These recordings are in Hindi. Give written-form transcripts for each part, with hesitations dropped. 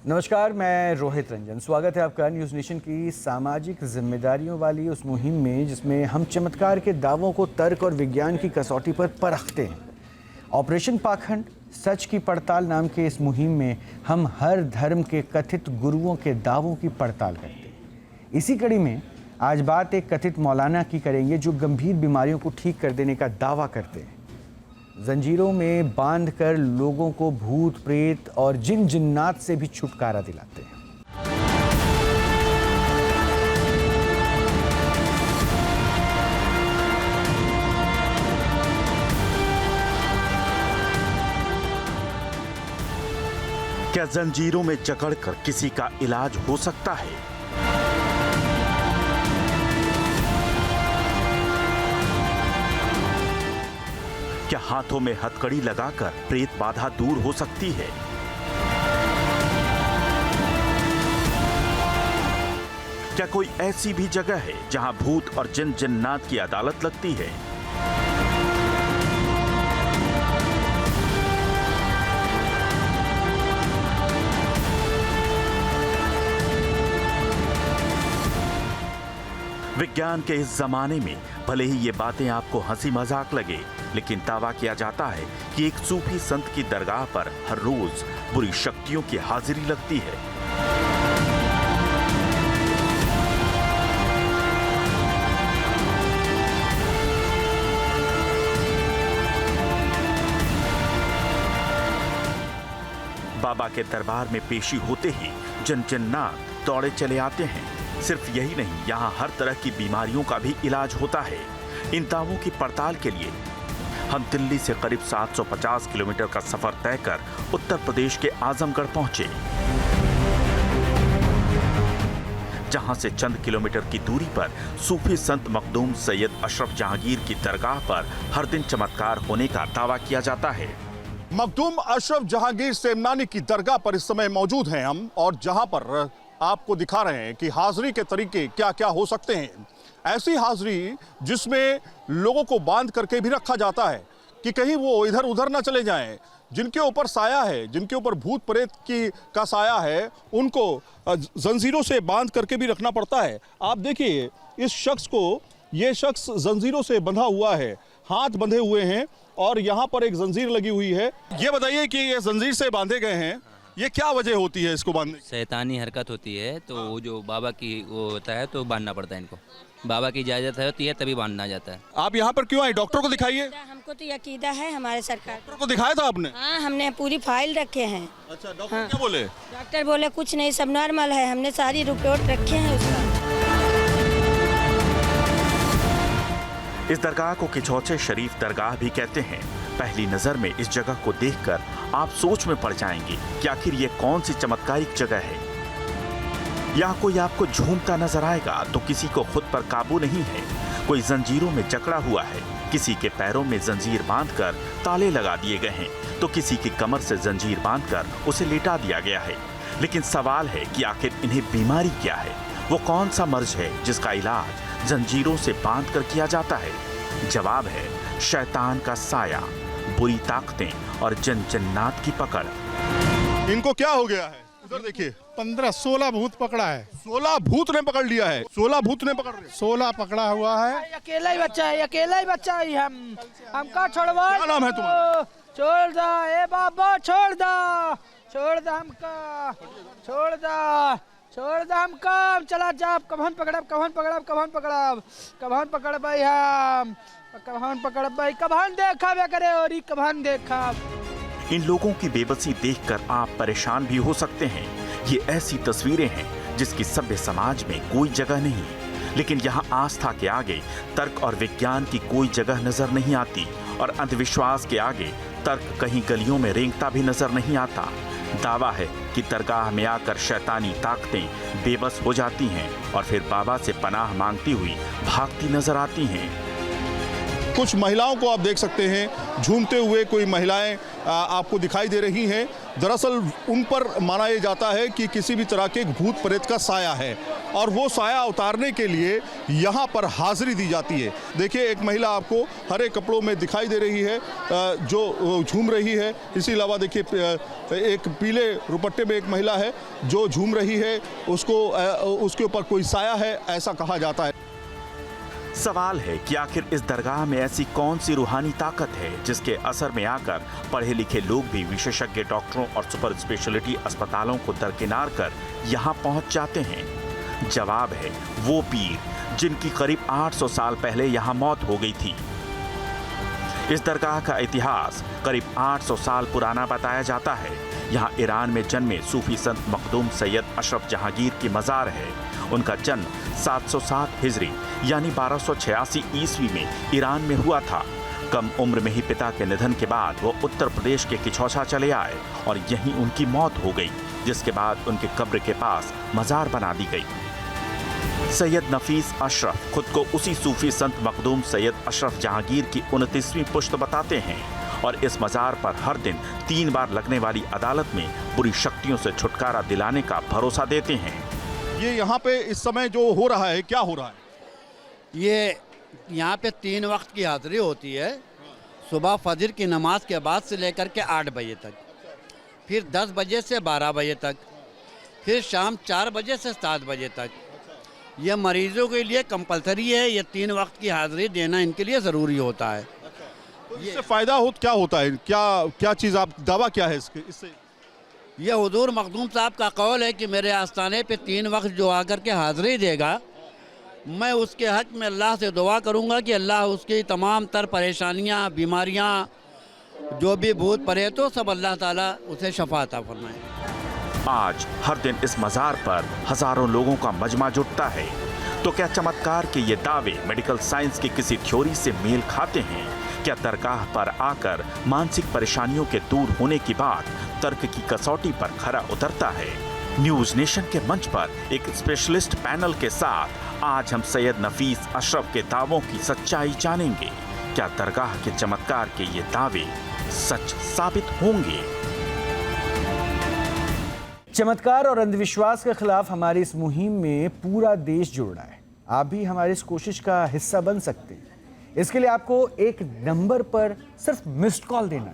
नमस्कार, मैं रोहित रंजन। स्वागत है आपका न्यूज़ नेशन की सामाजिक जिम्मेदारियों वाली उस मुहिम में जिसमें हम चमत्कार के दावों को तर्क और विज्ञान की कसौटी पर परखते हैं। ऑपरेशन पाखंड सच की पड़ताल नाम के इस मुहिम में हम हर धर्म के कथित गुरुओं के दावों की पड़ताल करते हैं। इसी कड़ी में आज बात एक कथित मौलाना की करेंगे जो गंभीर बीमारियों को ठीक कर देने का दावा करते हैं। जंजीरों में बांधकर लोगों को भूत प्रेत और जिन जिन्नात से भी छुटकारा दिलाते हैं। क्या जंजीरों में जकड़कर किसी का इलाज हो सकता है? क्या हाथों में हथकड़ी लगाकर प्रेत बाधा दूर हो सकती है? क्या कोई ऐसी भी जगह है जहां भूत और जिन जिन्नात की अदालत लगती है? विज्ञान के इस जमाने में भले ही ये बातें आपको हंसी मजाक लगे, लेकिन दावा किया जाता है कि एक सूफी संत की दरगाह पर हर रोज बुरी शक्तियों की हाजिरी लगती है। बाबा के दरबार में पेशी होते ही जन जिन्नात दौड़े चले आते हैं। सिर्फ यही नहीं, यहाँ हर तरह की बीमारियों का भी इलाज होता है। इन दावों की पड़ताल के लिए हम दिल्ली से करीब 750 किलोमीटर का सफर तय कर उत्तर प्रदेश के आजमगढ़ पहुंचे, जहां से चंद किलोमीटर की दूरी पर सूफी संत मखदूम सैयद अशरफ जहांगीर की दरगाह पर हर दिन चमत्कार होने का दावा किया जाता है। मखदूम अशरफ जहांगीर सेमनानी की दरगाह पर इस समय मौजूद हैं हम, और जहां पर आपको दिखा रहे हैं कि हाजिरी के तरीके क्या क्या हो सकते हैं। ऐसी हाजिरी जिसमें लोगों को बांध करके भी रखा जाता है कि कहीं वो इधर उधर ना चले जाएं। जिनके ऊपर साया है, जिनके ऊपर भूत प्रेत का साया है, उनको जंजीरों से बांध करके भी रखना पड़ता है। आप देखिए इस शख्स को, ये शख्स जंजीरों से बंधा हुआ है, हाथ बंधे हुए हैं और यहाँ पर एक जंजीर लगी हुई है। ये बताइए कि ये जंजीर से बांधे गए हैं, ये क्या वजह होती है इसको बांधने की? शैतानी हरकत होती है, तो वो जो बाबा की वो होता है तो बांधना पड़ता है इनको। बाबा की इजाजत होती है तभी बांधना जाता है। आप यहाँ पर क्यों आए? डॉक्टर को दिखाइए। हमको तो यकीदा है हमारे सरकार। डॉक्टर को दिखाया था आपने? हाँ, हमने पूरी फाइल रखे हैं। अच्छा, डॉक्टर क्या बोले? डॉक्टर बोले कुछ नहीं, सब नॉर्मल है। हमने सारी रिपोर्ट रखे हैं उसका। इस दरगाह को किचौचे शरीफ दरगाह भी कहते हैं। पहली नजर में इस जगह को देखकर आप सोच में पड़ जाएंगे कि आखिर ये कौन सी चमत्कारिक जगह है। यहाँ कोई आपको झूमता नजर आएगा तो किसी को खुद पर काबू नहीं है। कोई जंजीरों में जकड़ा हुआ है, किसी के पैरों में जंजीर बांधकर ताले लगा दिए गए हैं, तो किसी की कमर से जंजीर बांधकर उसे लेटा दिया गया है। लेकिन सवाल है कि आखिर इन्हें बीमारी क्या है? वो कौन सा मर्ज है जिसका इलाज जंजीरों से बांध कर किया जाता है? जवाब है शैतान का साया, बुरी ताकतें और जन जन्नात की पकड़। इनको क्या हो गया है? उधर देखिए, 15-16 भूत पकड़ा है। 16 भूत ने पकड़ लिया है। 16 भूत ने पकड़ लिया। 16 पकड़ा हुआ है। अकेला ही बच्चा है, अकेला ही बच्चा है। हमका छोड़वा। क्या नाम है तुम्हारा? छोड़ दा ए बाबा, छोड़ दा, छोड़ दा हमका, छोड़ दा, छोड़ दा हमका। हम चला जाब, कभन पकड़ब, कभन पकड़ब, कभन पकड़ब, कभन पकड़ भाई, हम कभन पकड़ भाई, कभन देखा वे करे और कभन देखा। इन लोगों की बेबसी देखकर आप परेशान भी हो सकते हैं। ये ऐसी तस्वीरें हैं जिसकी सभ्य समाज में कोई जगह नहीं, लेकिन यहाँ आस्था के आगे तर्क और विज्ञान की कोई जगह नजर नहीं आती, और अंधविश्वास के आगे तर्क कहीं गलियों में रेंगता भी नजर नहीं आता। दावा है कि दरगाह में आकर शैतानी ताकतें बेबस हो जाती हैं और फिर बाबा से पनाह मांगती हुई भागती नजर आती हैं। कुछ महिलाओं को आप देख सकते हैं, झूमते हुए कोई महिलाएं आपको दिखाई दे रही हैं। दरअसल उन पर माना यह जाता है कि किसी भी तरह के भूत प्रेत का साया है। और वो साया उतारने के लिए यहाँ पर हाजिरी दी जाती है। देखिए एक महिला आपको हरे कपड़ों में दिखाई दे रही है जो झूम रही है। इसी अलावा देखिए एक पीले दुपट्टे में एक महिला है जो झूम रही है, उसके ऊपर कोई साया है ऐसा कहा जाता है। सवाल है कि आखिर इस दरगाह में ऐसी कौन सी रूहानी ताकत है जिसके असर में आकर पढ़े लिखे लोग भी विशेषज्ञ डॉक्टरों और सुपर स्पेशलिटी अस्पतालों को दरकिनार कर यहाँ पहुँच जाते हैं। जवाब है वो पीर जिनकी करीब 800 साल पहले यहाँ मौत हो गई थी। इस दरगाह का इतिहास करीब 800 साल पुराना बताया जाता है। यहाँ ईरान में जन्मे सूफी संत मखदूम सैयद अशरफ जहांगीर की मज़ार है। उनका जन्म 707 हिजरी यानी 1286 ईस्वी में ईरान में हुआ था। कम उम्र में ही पिता के निधन के बाद वो उत्तर प्रदेश के किछौछा चले आए और यहीं उनकी मौत हो गई, जिसके बाद उनके कब्र के पास मज़ार बना दी गई। सैयद नफीस अशरफ खुद को उसी सूफी संत मखदूम सैयद अशरफ जहांगीर की 29वीं पुश्त बताते हैं और इस मज़ार पर हर दिन 3 बार लगने वाली अदालत में बुरी शक्तियों से छुटकारा दिलाने का भरोसा देते हैं। ये यहाँ पे इस समय जो हो रहा है, क्या हो रहा है? ये यहाँ पे 3 वक्त की हाज़िरी होती है। सुबह फजर की नमाज के बाद से लेकर के 8 बजे तक, फिर 10 बजे से 12 बजे तक, फिर शाम 4 बजे से 7 बजे तक। यह मरीजों के लिए कंपलसरी है। ये 3 वक्त की हाज़िरी देना इनके लिए ज़रूरी होता है। तो इससे फ़ायदा क्या होता है? क्या चीज़ आप दावा क्या है इससे? यह हुजूर मखदूम साहब का कौल है कि मेरे आस्थाने पे 3 वक्त जो आकर के हाज़िरी देगा, मैं उसके हक़ में अल्लाह से दुआ करूंगा कि अल्लाह उसकी तमाम तर परेशानियां, बीमारियां, जो भी भूत परे तो सब अल्लाह ताला उसे शफा अता फरमाए। आज हर दिन इस मज़ार पर हजारों लोगों का मजमा जुटता है। तो क्या चमत्कार के ये दावे मेडिकल साइंस की किसी थ्योरी से मेल खाते हैं? क्या दरगाह पर आकर मानसिक परेशानियों के दूर होने की बात तर्क की कसौटी पर खरा उतरता है? न्यूज नेशन के मंच पर एक स्पेशलिस्ट पैनल के साथ आज हम सैयद नफीस अशरफ के दावों की सच्चाई जानेंगे। क्या दरगाह के चमत्कार के ये दावे सच साबित होंगे? चमत्कार और अंधविश्वास के खिलाफ हमारी इस मुहिम में पूरा देश जुड़ रहा है। आप भी हमारी इस कोशिश का हिस्सा बन सकते हैं। इसके लिए आपको एक नंबर पर सिर्फ मिस्ड कॉल देना है।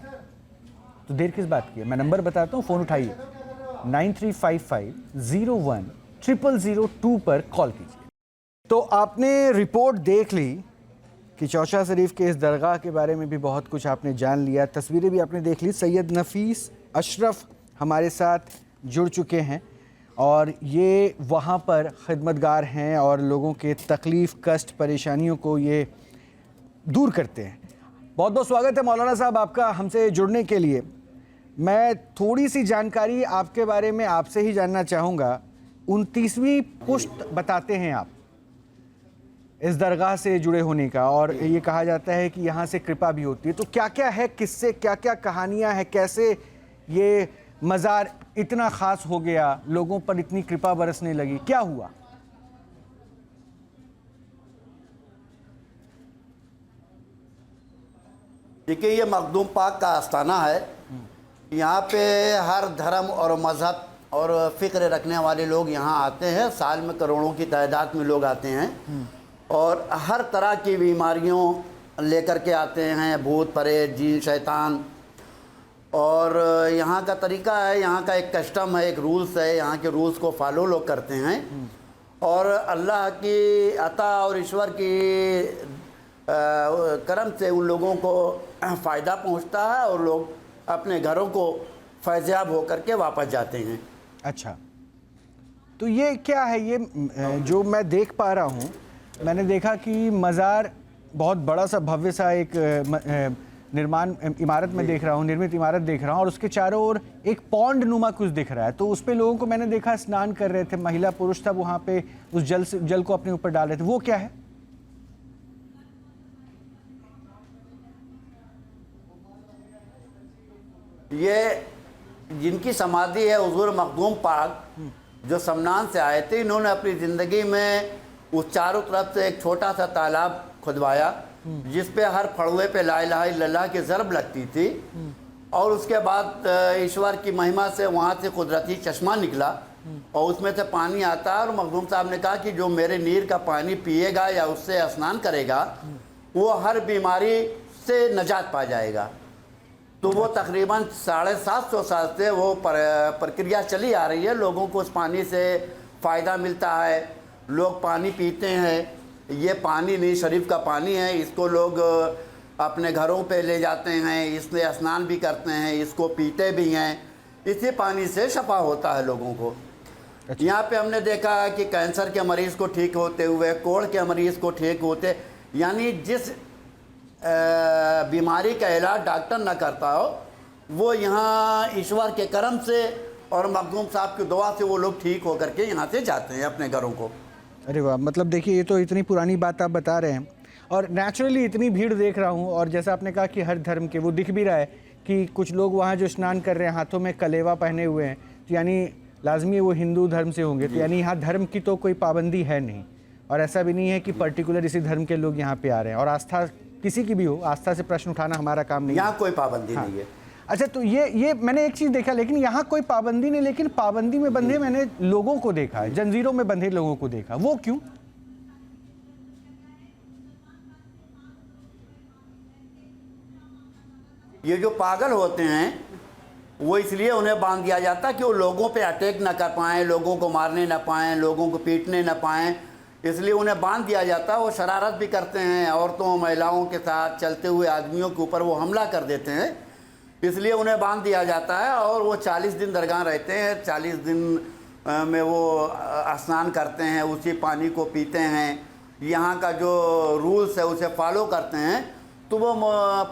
तो देर किस बात की है, मैं नंबर बताता हूँ, फ़ोन उठाइए। 9355010002 पर कॉल कीजिए। तो आपने रिपोर्ट देख ली कि चौसा शरीफ के इस दरगाह के बारे में भी बहुत कुछ आपने जान लिया, तस्वीरें भी आपने देख ली। सैयद नफीस अशरफ हमारे साथ जुड़ चुके हैं और ये वहाँ पर खिदमतगार हैं और लोगों के तकलीफ़, कष्ट, परेशानियों को ये दूर करते हैं। बहुत बहुत स्वागत है मौलाना साहब आपका हमसे जुड़ने के लिए। मैं थोड़ी सी जानकारी आपके बारे में आपसे ही जानना चाहूँगा। 29वीं पुश्त बताते हैं आप इस दरगाह से जुड़े होने का, और ये कहा जाता है कि यहाँ से कृपा भी होती है। तो क्या क्या है, किससे क्या क्या कहानियाँ हैं, कैसे ये मज़ार इतना ख़ास हो गया, लोगों पर इतनी कृपा बरसने लगी, क्या हुआ? देखिए, ये मखदूम पाक का आस्थाना है। यहाँ पे हर धर्म और मज़हब और फ़िक्र रखने वाले लोग यहाँ आते हैं। साल में करोड़ों की तादाद में लोग आते हैं और हर तरह की बीमारियों लेकर के आते हैं, भूत प्रेत, जीन, शैतान। और यहाँ का तरीका है, यहाँ का एक कस्टम है, एक रूल्स है, यहाँ के रूल्स को फॉलो लोग करते हैं और अल्लाह की अता और ईश्वर की करम से उन लोगों को फ़ायदा पहुँचता है और लोग अपने घरों को फैज़याब होकर के वापस जाते हैं। अच्छा, तो ये क्या है, ये जो मैं देख पा रहा हूँ, मैंने देखा कि मज़ार बहुत बड़ा सा भव्य सा एक निर्मित इमारत देख रहा हूँ और उसके चारों ओर एक पॉन्ड नुमा कुछ दिख रहा है। तो उस पे लोगों को मैंने देखा स्नान कर रहे थे, महिला पुरुष था वहाँ पे, उस जल को अपने ऊपर डाल रहे थे। वो क्या है? ये जिनकी समाधि है हुजूर मखदूम पाक, जो समनान से आए थे। इन्होंने अपनी ज़िंदगी में उस चारों तरफ से एक छोटा सा तालाब खुदवाया जिस पे हर फड़ुए पे ला इलाहा इल्लल्लाह की ज़रब लगती थी और उसके बाद ईश्वर की महिमा से वहाँ से कुदरती चश्मा निकला और उसमें से पानी आता है, और मखदूम साहब ने कहा कि जो मेरे नीर का पानी पिएगा या उससे स्नान करेगा वो हर बीमारी से निजात पा जाएगा। तो वो तकरीबन 750 साल से वो प्रक्रिया चली आ रही है। लोगों को उस पानी से फ़ायदा मिलता है, लोग पानी पीते हैं। ये पानी नीर शरीफ का पानी है, इसको लोग अपने घरों पे ले जाते हैं, इसमें स्नान भी करते हैं, इसको पीते भी हैं। इसी पानी से शफा होता है लोगों को। यहाँ पे हमने देखा कि कैंसर के मरीज़ को ठीक होते हुए, कोढ़ के मरीज़ को ठीक होते, यानी जिस बीमारी का इलाज डॉक्टर ना करता हो वो यहाँ ईश्वर के करम से और मखदूम साहब की दुआ से वो लोग ठीक होकर के यहाँ से जाते हैं अपने घरों को। अरे वाह, मतलब देखिए ये तो इतनी पुरानी बात आप बता रहे हैं और नेचुरली इतनी भीड़ देख रहा हूँ। और जैसा आपने कहा कि हर धर्म के, वो दिख भी रहा है कि कुछ लोग वहाँ जो स्नान कर रहे हैं हाथों में कलेवा पहने हुए हैं, तो यानी लाजमी वो हिंदू धर्म से होंगे। तो यानी यहाँ धर्म की तो कोई पाबंदी है नहीं, और ऐसा भी नहीं है कि पर्टिकुलर इसी धर्म के लोग यहाँ पे आ रहे हैं। और आस्था किसी की भी हो, आस्था से प्रश्न उठाना हमारा काम नहीं है। यहाँ कोई पाबंदी नहीं है। अच्छा, तो ये मैंने एक चीज़ देखा, लेकिन यहाँ कोई पाबंदी नहीं, लेकिन पाबंदी में बंधे मैंने लोगों को देखा है, जंजीरों में बंधे लोगों को देखा। वो क्यों? ये जो पागल होते हैं वो इसलिए उन्हें बांध दिया जाता है कि वो लोगों पे अटैक ना कर पाएँ, लोगों को मारने ना पाएँ, लोगों को पीटने ना पाएँ, इसलिए उन्हें बांध दिया जाता है। वो शरारत भी करते हैं, औरतों महिलाओं के साथ चलते हुए आदमियों के ऊपर वो हमला कर देते हैं, इसलिए उन्हें बांध दिया जाता है। और वो 40 दिन दरगाह रहते हैं, 40 दिन में वो स्नान करते हैं, उसी पानी को पीते हैं, यहाँ का जो रूल्स है उसे फॉलो करते हैं, तो वो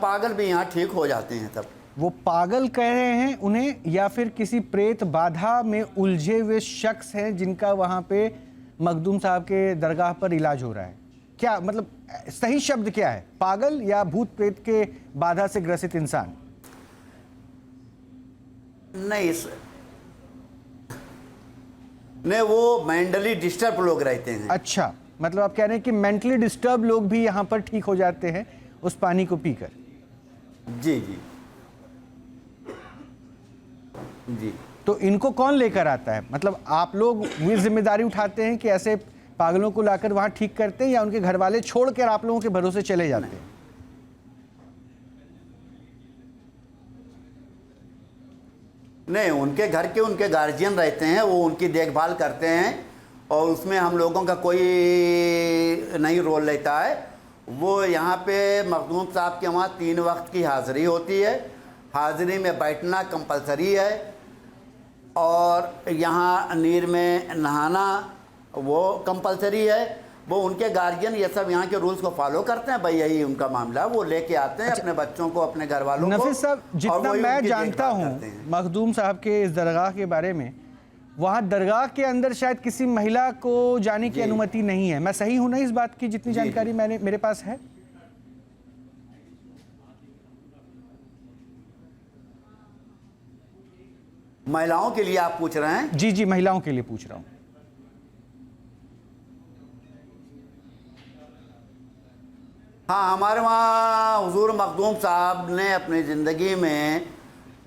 पागल भी यहाँ ठीक हो जाते हैं। तब वो पागल कह रहे हैं उन्हें, या फिर किसी प्रेत बाधा में उलझे हुए शख्स हैं जिनका वहाँ पे मखदूम साहब के दरगाह पर इलाज हो रहा है? क्या मतलब सही शब्द क्या है, पागल या भूत प्रेत के बाधा से ग्रसित इंसान? नहीं, वो मेंटली डिस्टर्ब लोग रहते हैं। अच्छा, मतलब आप कह रहे हैं कि मेंटली डिस्टर्ब लोग भी यहाँ पर ठीक हो जाते हैं उस पानी को पीकर? जी जी जी। तो इनको कौन लेकर आता है? मतलब आप लोग भी जिम्मेदारी उठाते हैं कि ऐसे पागलों को लाकर वहां ठीक करते हैं, या उनके घर वाले छोड़कर आप लोगों के भरोसे चले जाते हैं? नहीं, उनके घर के उनके गार्जियन रहते हैं, वो उनकी देखभाल करते हैं, और उसमें हम लोगों का कोई नहीं रोल लेता है। वो यहाँ पे मखदूम साहब के वहाँ 3 वक्त की हाज़िरी होती है, हाज़िरी में बैठना कंपलसरी है, और यहाँ नीर में नहाना वो कंपलसरी है। वो उनके गार्जियन ये सब यहाँ के रूल्स को फॉलो करते हैं, भाई यही उनका मामला, वो लेके आते हैं अपने बच्चों को, अपने घर वालों को। नफीस साहब, जितना मैं जानता हूँ मखदूम साहब के इस दरगाह के बारे में, वहाँ दरगाह के अंदर शायद किसी महिला को जाने की अनुमति नहीं है। मैं सही हूँ ना इस बात की, जितनी जानकारी मेरे पास है? महिलाओं के लिए आप पूछ रहे हैं? जी जी, महिलाओं के लिए पूछ रहा हूँ। हाँ, हमारे वहाँ हुजूर मखदूम साहब ने अपनी ज़िंदगी में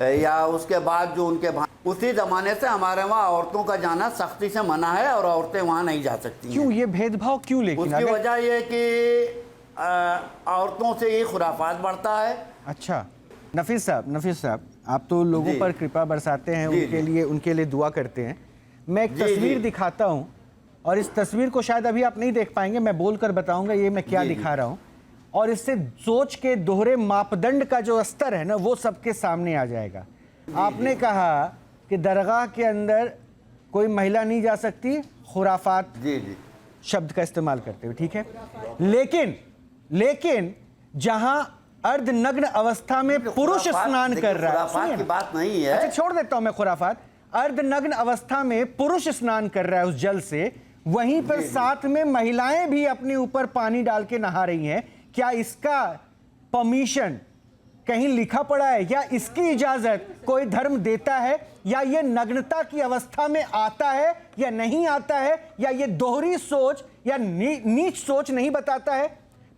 या उसके बाद जो उनके उसी ज़माने से हमारे वहाँ औरतों का जाना सख्ती से मना है, और औरतें वहाँ नहीं जा सकती। क्यों ये भेदभाव क्यों? लेकिन उसकी वजह ये कि औरतों से ये खुराफात बढ़ता है। अच्छा, नफीस साहब, आप तो लोगों पर कृपा बरसाते हैं, उनके लिए दुआ करते हैं। मैं एक तस्वीर दिखाता हूँ, और इस तस्वीर को शायद अभी आप नहीं देख पाएंगे, मैं बोलकर बताऊंगा ये मैं क्या दिखा रहा हूँ, और इससे सोच के दोहरे मापदंड का जो स्तर है ना, वो सबके सामने आ जाएगा। आपने कहा कि दरगाह के अंदर कोई महिला नहीं जा सकती, खुराफात शब्द का इस्तेमाल करते हुए, ठीक है। लेकिन जहां अर्धनग्न अवस्था में पुरुष स्नान कर रहा है, खुराफात की बात नहीं है। अच्छा, छोड़ देता हूं मैं खुराफात। अर्धनग्न अवस्था में पुरुष स्नान कर रहा है उस जल से, वहीं पर साथ में महिलाएं भी अपने ऊपर पानी डाल के नहा रही हैं। क्या इसका परमिशन कहीं लिखा पड़ा है, या इसकी इजाजत कोई धर्म देता है, या ये नग्नता की अवस्था में आता है या नहीं आता है, या ये दोहरी सोच या नीच सोच नहीं बताता है?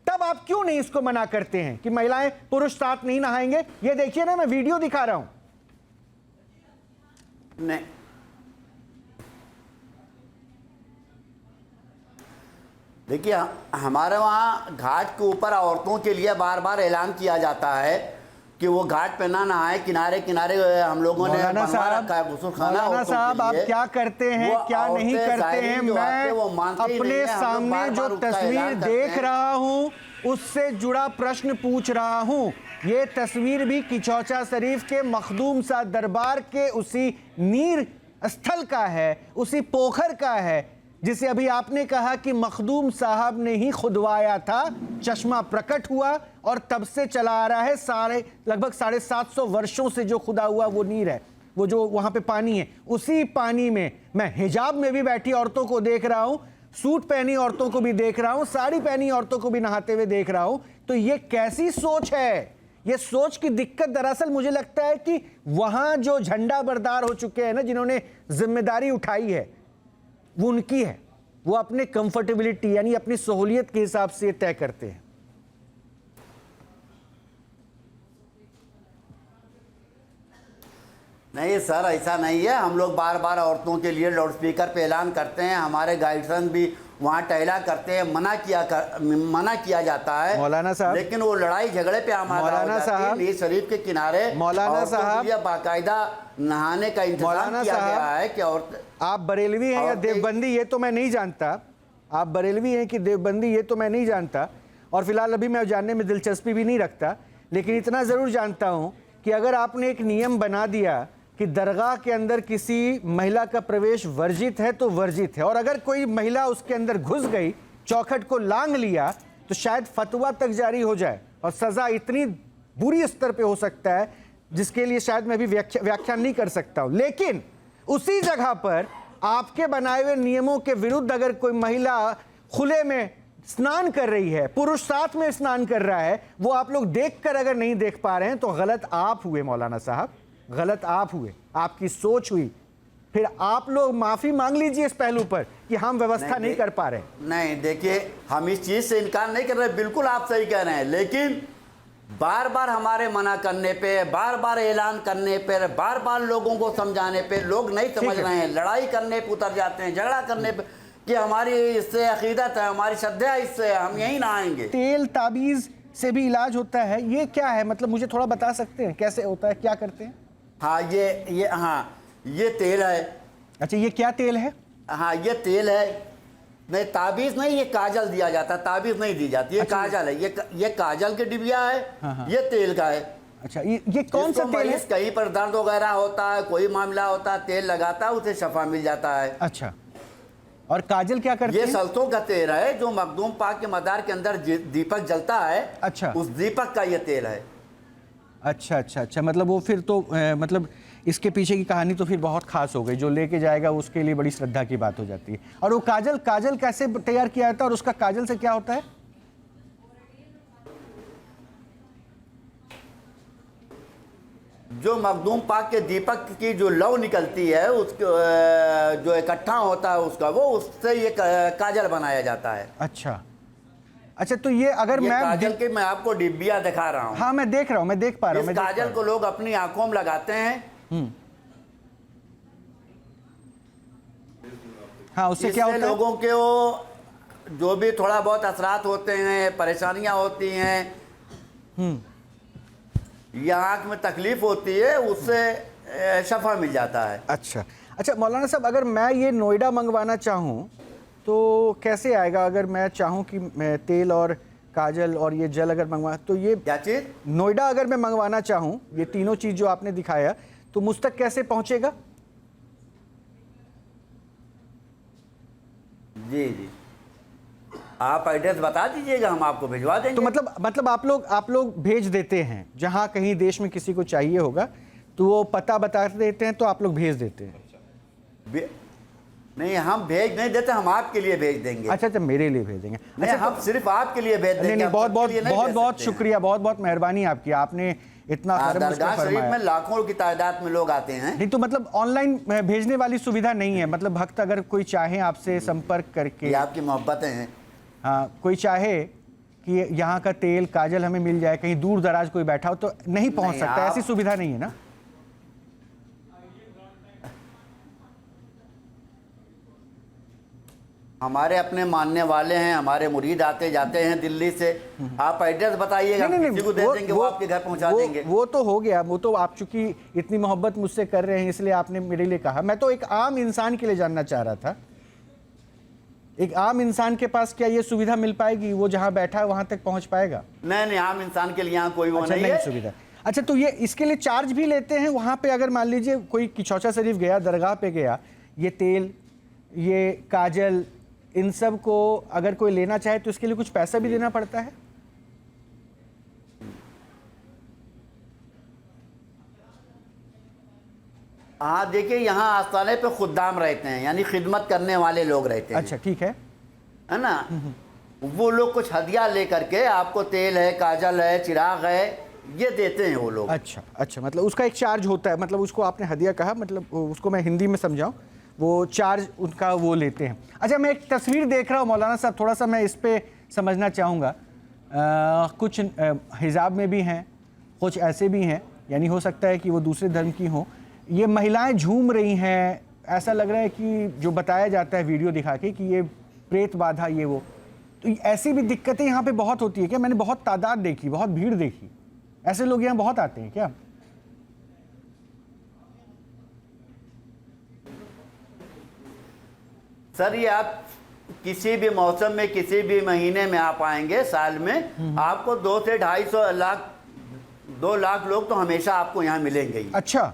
तब आप क्यों नहीं इसको मना करते हैं कि महिलाएं पुरुष साथ नहीं नहाएंगे? ये देखिए ना, मैं वीडियो दिखा रहा हूं। नहीं, देखिए हमारे वहाँ घाट के ऊपर औरतों के लिए बार बार ऐलान किया जाता है कि वो घाट पे ना नहाए, किनारे किनारे हम लोगों ने मौलाना बनवा साहब, रखा है गुस्लखाना मौलाना औरतों के साहब आप लिए। क्या करते हैं वो क्या नहीं औरतें करते ज़ाहिरीन हैं, जो आते हैं, मैं वो मानते ही अपने नहीं हैं। हम लोग सामने बार-बार जो उसका तस्वीर ऐलान करते देख हैं। रहा हूं उससे जुड़ा प्रश्न पूछ रहा हूं। ये तस्वीर भी किचौचा शरीफ के मखदूम सा दरबार के उसी नीर स्थल का है, उसी पोखर का है जिसे अभी आपने कहा कि मखदूम साहब ने ही खुदवाया था। चश्मा प्रकट हुआ और तब से चला आ रहा है। लगभग 750 वर्षों से जो खुदा हुआ वो नीर है, वो जो वहां पे पानी है, उसी पानी में मैं हिजाब में भी बैठी औरतों को देख रहा हूं, सूट पहनी औरतों को भी देख रहा हूं, साड़ी पहनी औरतों को भी नहाते हुए देख रहा हूं। तो ये कैसी सोच है? ये सोच की दिक्कत दरअसल मुझे लगता है कि वहां जो झंडा बरदार हो चुके हैं ना, जिन्होंने जिम्मेदारी उठाई है, वो उनकी है। वो अपने कंफर्टेबिलिटी यानी अपनी सहूलियत के हिसाब से तय करते हैं। नहीं सर, ऐसा नहीं है। हम लोग बार बार औरतों के लिए लाउड स्पीकर पे ऐलान करते हैं, हमारे गाइडसन भी वहाँ टहला करते हैं, मना किया जाता है मौलाना साहब, लेकिन वो लड़ाई झगड़े पे आमादा हो जाती है। नीर शरीफ के किनारे मौलाना साहब बाकायदा नहाने का इंतजाम किया गया है कि औरत। आप बरेलवी हैं या देवबंदी ये तो मैं नहीं जानता, आप बरेलवी हैं कि देवबंदी ये तो मैं नहीं जानता, और फिलहाल अभी मैं जानने में दिलचस्पी भी नहीं रखता, लेकिन इतना ज़रूर जानता हूँ कि अगर आपने एक नियम बना दिया कि दरगाह के अंदर किसी महिला का प्रवेश वर्जित है तो वर्जित है, और अगर कोई महिला उसके अंदर घुस गई, चौखट को लांघ लिया, तो शायद फतवा तक जारी हो जाए और सज़ा इतनी बुरी स्तर पे हो सकता है जिसके लिए शायद मैं भी व्याख्यान नहीं कर सकता हूँ। लेकिन उसी जगह पर आपके बनाए हुए नियमों के विरुद्ध अगर कोई महिला खुले में स्नान कर रही है, पुरुष साथ में स्नान कर रहा है, वो आप लोग देखकर अगर नहीं देख पा रहे हैं तो गलत आप हुए मौलाना साहब, गलत आप हुए, आपकी सोच हुई। फिर आप लोग माफी मांग लीजिए इस पहलू पर कि हम व्यवस्था नहीं कर पा रहे। नहीं देखिए, हम इस चीज से इनकार नहीं कर रहे, बिल्कुल आप सही कह रहे हैं, लेकिन बार बार हमारे मना करने पे, बार बार ऐलान करने पे, बार बार लोगों को समझाने पे लोग नहीं समझ रहे हैं, लड़ाई करने पे उतर जाते हैं, झगड़ा करने पे कि हमारी इससे अकीदत है, हमारी श्रद्धा इससे, हम यही नहाएंगे। तेल ताबीज से भी इलाज होता है, ये क्या है? मतलब मुझे थोड़ा बता सकते हैं कैसे होता है, क्या करते हैं? हाँ ये तेल है। अच्छा, ये क्या तेल है? हाँ ये तेल है। नहीं ताबीज नहीं, ये काजल दिया जाता है, ताबीज नहीं दी जाती, ये अच्छा, काजल है। ये काजल के डिबिया है। हाँ। ये तेल का है। अच्छा, ये कौन सा तेल है? कहीं पर दर्द वगैरह होता है, कोई मामला होता है, तेल लगाता है, उसे शफा मिल जाता है। अच्छा, और काजल क्या करते हैं? ये सरसों का तेल है जो मखदूम पाक के मदार के अंदर दीपक जलता है। अच्छा, उस दीपक का ये तेल है। अच्छा, मतलब वो फिर तो मतलब इसके पीछे की कहानी तो फिर बहुत खास हो गई, जो लेके जाएगा उसके लिए बड़ी श्रद्धा की बात हो जाती है। और वो काजल कैसे तैयार किया जाता है और उसका काजल से क्या होता है? जो मखदूम पाक के दीपक की जो लौ निकलती है, उसको जो इकट्ठा होता है उसका, वो उससे ये काजल बनाया जाता है। अच्छा, तो ये अगर ये मैं काजल के मैं आपको डिब्बिया दिखा रहा हूँ। हाँ मैं देख रहा हूँ, मैं देख पा रहा हूँ। इस काजल को लोग अपनी आंखों में लगाते हैं। हाँ, उससे क्या होता है? लोगों के वो जो भी थोड़ा बहुत असरात होते हैं, परेशानियां होती हैं, या आँख में तकलीफ होती है, उससे शफा मिल जाता है। अच्छा मौलाना साहब, अगर मैं ये नोएडा मंगवाना चाहूँ तो कैसे आएगा? अगर मैं चाहूँ कि मैं तेल और काजल और ये जल अगर मंगवा, तो ये क्या चीज़? नोएडा अगर मैं मंगवाना चाहूँ, ये तीनों चीज़ जो आपने दिखाया, तो मुझ तक कैसे पहुँचेगा? जी आप एड्रेस बता दीजिएगा, हम आपको भिजवा देंगे। तो मतलब आप लोग भेज देते हैं, जहाँ कहीं देश में किसी को चाहिए होगा तो वो पता बता देते हैं, तो आप लोग भेज देते हैं? नहीं, हम भेज नहीं देते, हम आपके लिए भेज देंगे। अच्छा, मेरे लिए भेजेंगे? नहीं, अच्छा, हम सिर्फ आपके लिए भेज देंगे। नहीं, बहुत शुक्रिया, बहुत मेहरबानी आपकी, आपने इतना दरगाह शरीफ में लाखों की तादाद में लोग आते हैं। नहीं तो मतलब ऑनलाइन भेजने वाली सुविधा नहीं है? मतलब भक्त अगर कोई चाहे आपसे संपर्क करके, आपकी मोहब्बतें हैं। हाँ, कोई चाहे कि यहाँ का तेल काजल हमें मिल जाए, कहीं दूर दराज कोई बैठा हो तो नहीं पहुँच सकता, ऐसी सुविधा नहीं है ना? हमारे अपने मानने वाले हैं, हमारे मुरीद आते जाते हैं दिल्ली से। आप एड्रेस बताइएगा, किसी को दे देंगे, वो आपके घर पहुंचा देंगे। वो तो हो गया, वो तो आप चूंकि इतनी मोहब्बत मुझसे कर रहे हैं इसलिए आपने मेरे लिए कहा। मैं तो एक आम इंसान के लिए जानना चाह रहा था, एक आम इंसान के पास क्या ये सुविधा मिल पाएगी? वो जहां बैठा है वहां तक पहुंच पाएगा? नहीं, आम इंसान के लिए यहाँ कोई वो अच्छा, नहीं है सुविधा। अच्छा, तो ये इसके लिए चार्ज भी लेते हैं वहां पे? अगर मान लीजिए कोई किचौचा शरीफ गया, दरगाह पे गया, ये तेल, ये काजल, इन सब को अगर कोई लेना चाहे तो इसके लिए कुछ पैसा भी देना पड़ता है? हाँ, देखिए यहाँ आस्थाने पे खुद्दाम रहते हैं, यानी खिदमत करने वाले लोग रहते हैं। अच्छा, ठीक है ना। वो लोग कुछ हदिया लेकर के आपको तेल है, काजल है, चिराग है, ये देते हैं वो लोग। अच्छा, मतलब उसका एक चार्ज होता है, मतलब उसको आपने हदिया कहा, मतलब उसको मैं हिंदी में समझाऊं, वो चार्ज उनका वो लेते हैं। अच्छा, मैं एक तस्वीर देख रहा हूँ मौलाना साहब, थोड़ा सा मैं इस पे समझना चाहूँगा। कुछ हिजाब में भी हैं, कुछ ऐसे भी हैं, यानी हो सकता है कि वो दूसरे धर्म की हों। ये महिलाएं झूम रही हैं, ऐसा लग रहा है कि जो बताया जाता है वीडियो दिखा के कि ये प्रेत बाधा, ये वो। तो ऐसी भी दिक्कतें यहाँ पे बहुत होती है क्या? मैंने बहुत तादाद देखी, बहुत भीड़ देखी, ऐसे लोग यहाँ बहुत आते हैं क्या? सर, ये आप किसी भी मौसम में, किसी भी महीने में आप आएंगे साल में, आपको 2 से 250 लाख, 2 लाख लोग तो हमेशा आपको यहाँ मिलेंगे ही। अच्छा,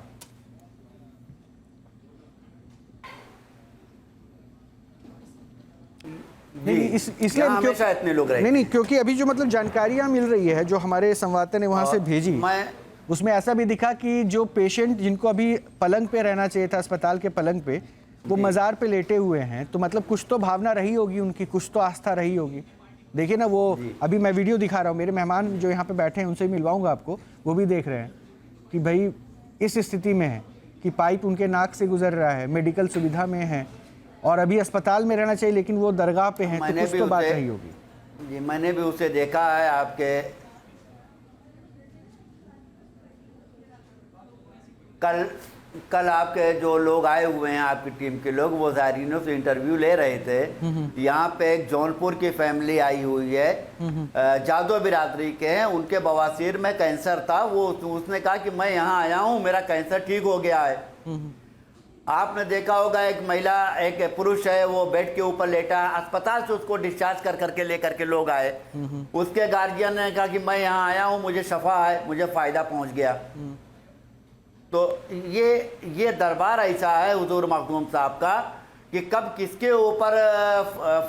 नहीं, इसलिए हमेशा इतने लोग रहेंगे। नहीं, क्योंकि अभी जो मतलब जानकारियां मिल रही है, जो हमारे संवाददाता ने वहां से भेजी, उसमें ऐसा भी दिखा कि जो पेशेंट जिनको अभी पलंग पे रहना चाहिए था, अस्पताल के पलंग पे, वो मज़ार पे लेटे हुए हैं। तो मतलब कुछ तो भावना रही होगी उनकी, कुछ तो आस्था रही होगी। देखिए ना, वो अभी मैं वीडियो दिखा रहा हूँ, मेरे मेहमान जो यहाँ पे बैठे हैं उनसे मिलवाऊंगा आपको, वो भी देख रहे हैं कि भाई इस स्थिति में है कि पाइप उनके नाक से गुजर रहा है, मेडिकल सुविधा में है और अभी अस्पताल में रहना चाहिए, लेकिन वो दरगाह पे हैं, तो कुछ तो बात रही होगी। जी, मैंने भी उसे देखा है। आपके कल आपके जो लोग आए हुए हैं, आपकी टीम के लोग, वो ज़ायरीनों से इंटरव्यू ले रहे थे। यहाँ पे एक जौनपुर की फैमिली आई हुई है, जादो बिरादरी के हैं, उनके बवासीर में कैंसर था। वो उसने कहा कि मैं यहाँ आया हूँ, मेरा कैंसर ठीक हो गया है। आपने देखा होगा, एक महिला, एक पुरुष है, वो बेड के ऊपर लेटा, अस्पताल से उसको डिस्चार्ज कर करके लेकर के लोग आए। उसके गार्जियन ने कहा कि मैं यहाँ आया हूँ, मुझे शफा है, मुझे फ़ायदा पहुँच गया। तो ये दरबार ऐसा है हुजूर मखदूम साहब का कि कब किसके ऊपर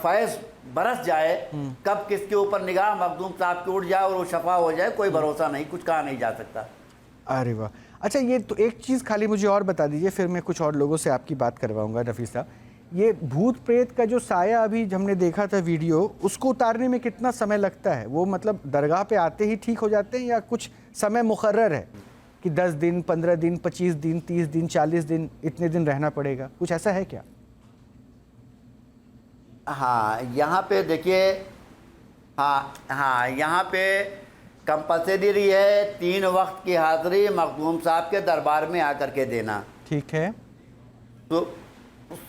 फैज़ बरस जाए, कब किसके ऊपर निगाह मखदूम साहब की उठ जाए और वो शफा हो जाए, कोई भरोसा नहीं, कुछ कहा नहीं जा सकता। अरे वाह। अच्छा, ये तो एक चीज़ खाली मुझे और बता दीजिए, फिर मैं कुछ और लोगों से आपकी बात करवाऊंगा। रफ़ी साहब, ये भूत प्रेत का जो साया अभी हमने देखा था वीडियो, उसको उतारने में कितना समय लगता है? वो मतलब दरगाह पे आते ही ठीक हो जाते हैं या कुछ समय मुकर्रर है कि 10 दिन, 15 दिन, 25 दिन, 30 दिन, 40 दिन, इतने दिन रहना पड़ेगा? कुछ ऐसा है क्या? हाँ, यहाँ पे देखिए, हाँ, यहाँ पे कंपल्सरी है 3 वक्त की हाज़िरी मखदूम साहब के दरबार में आकर के देना। ठीक है। तो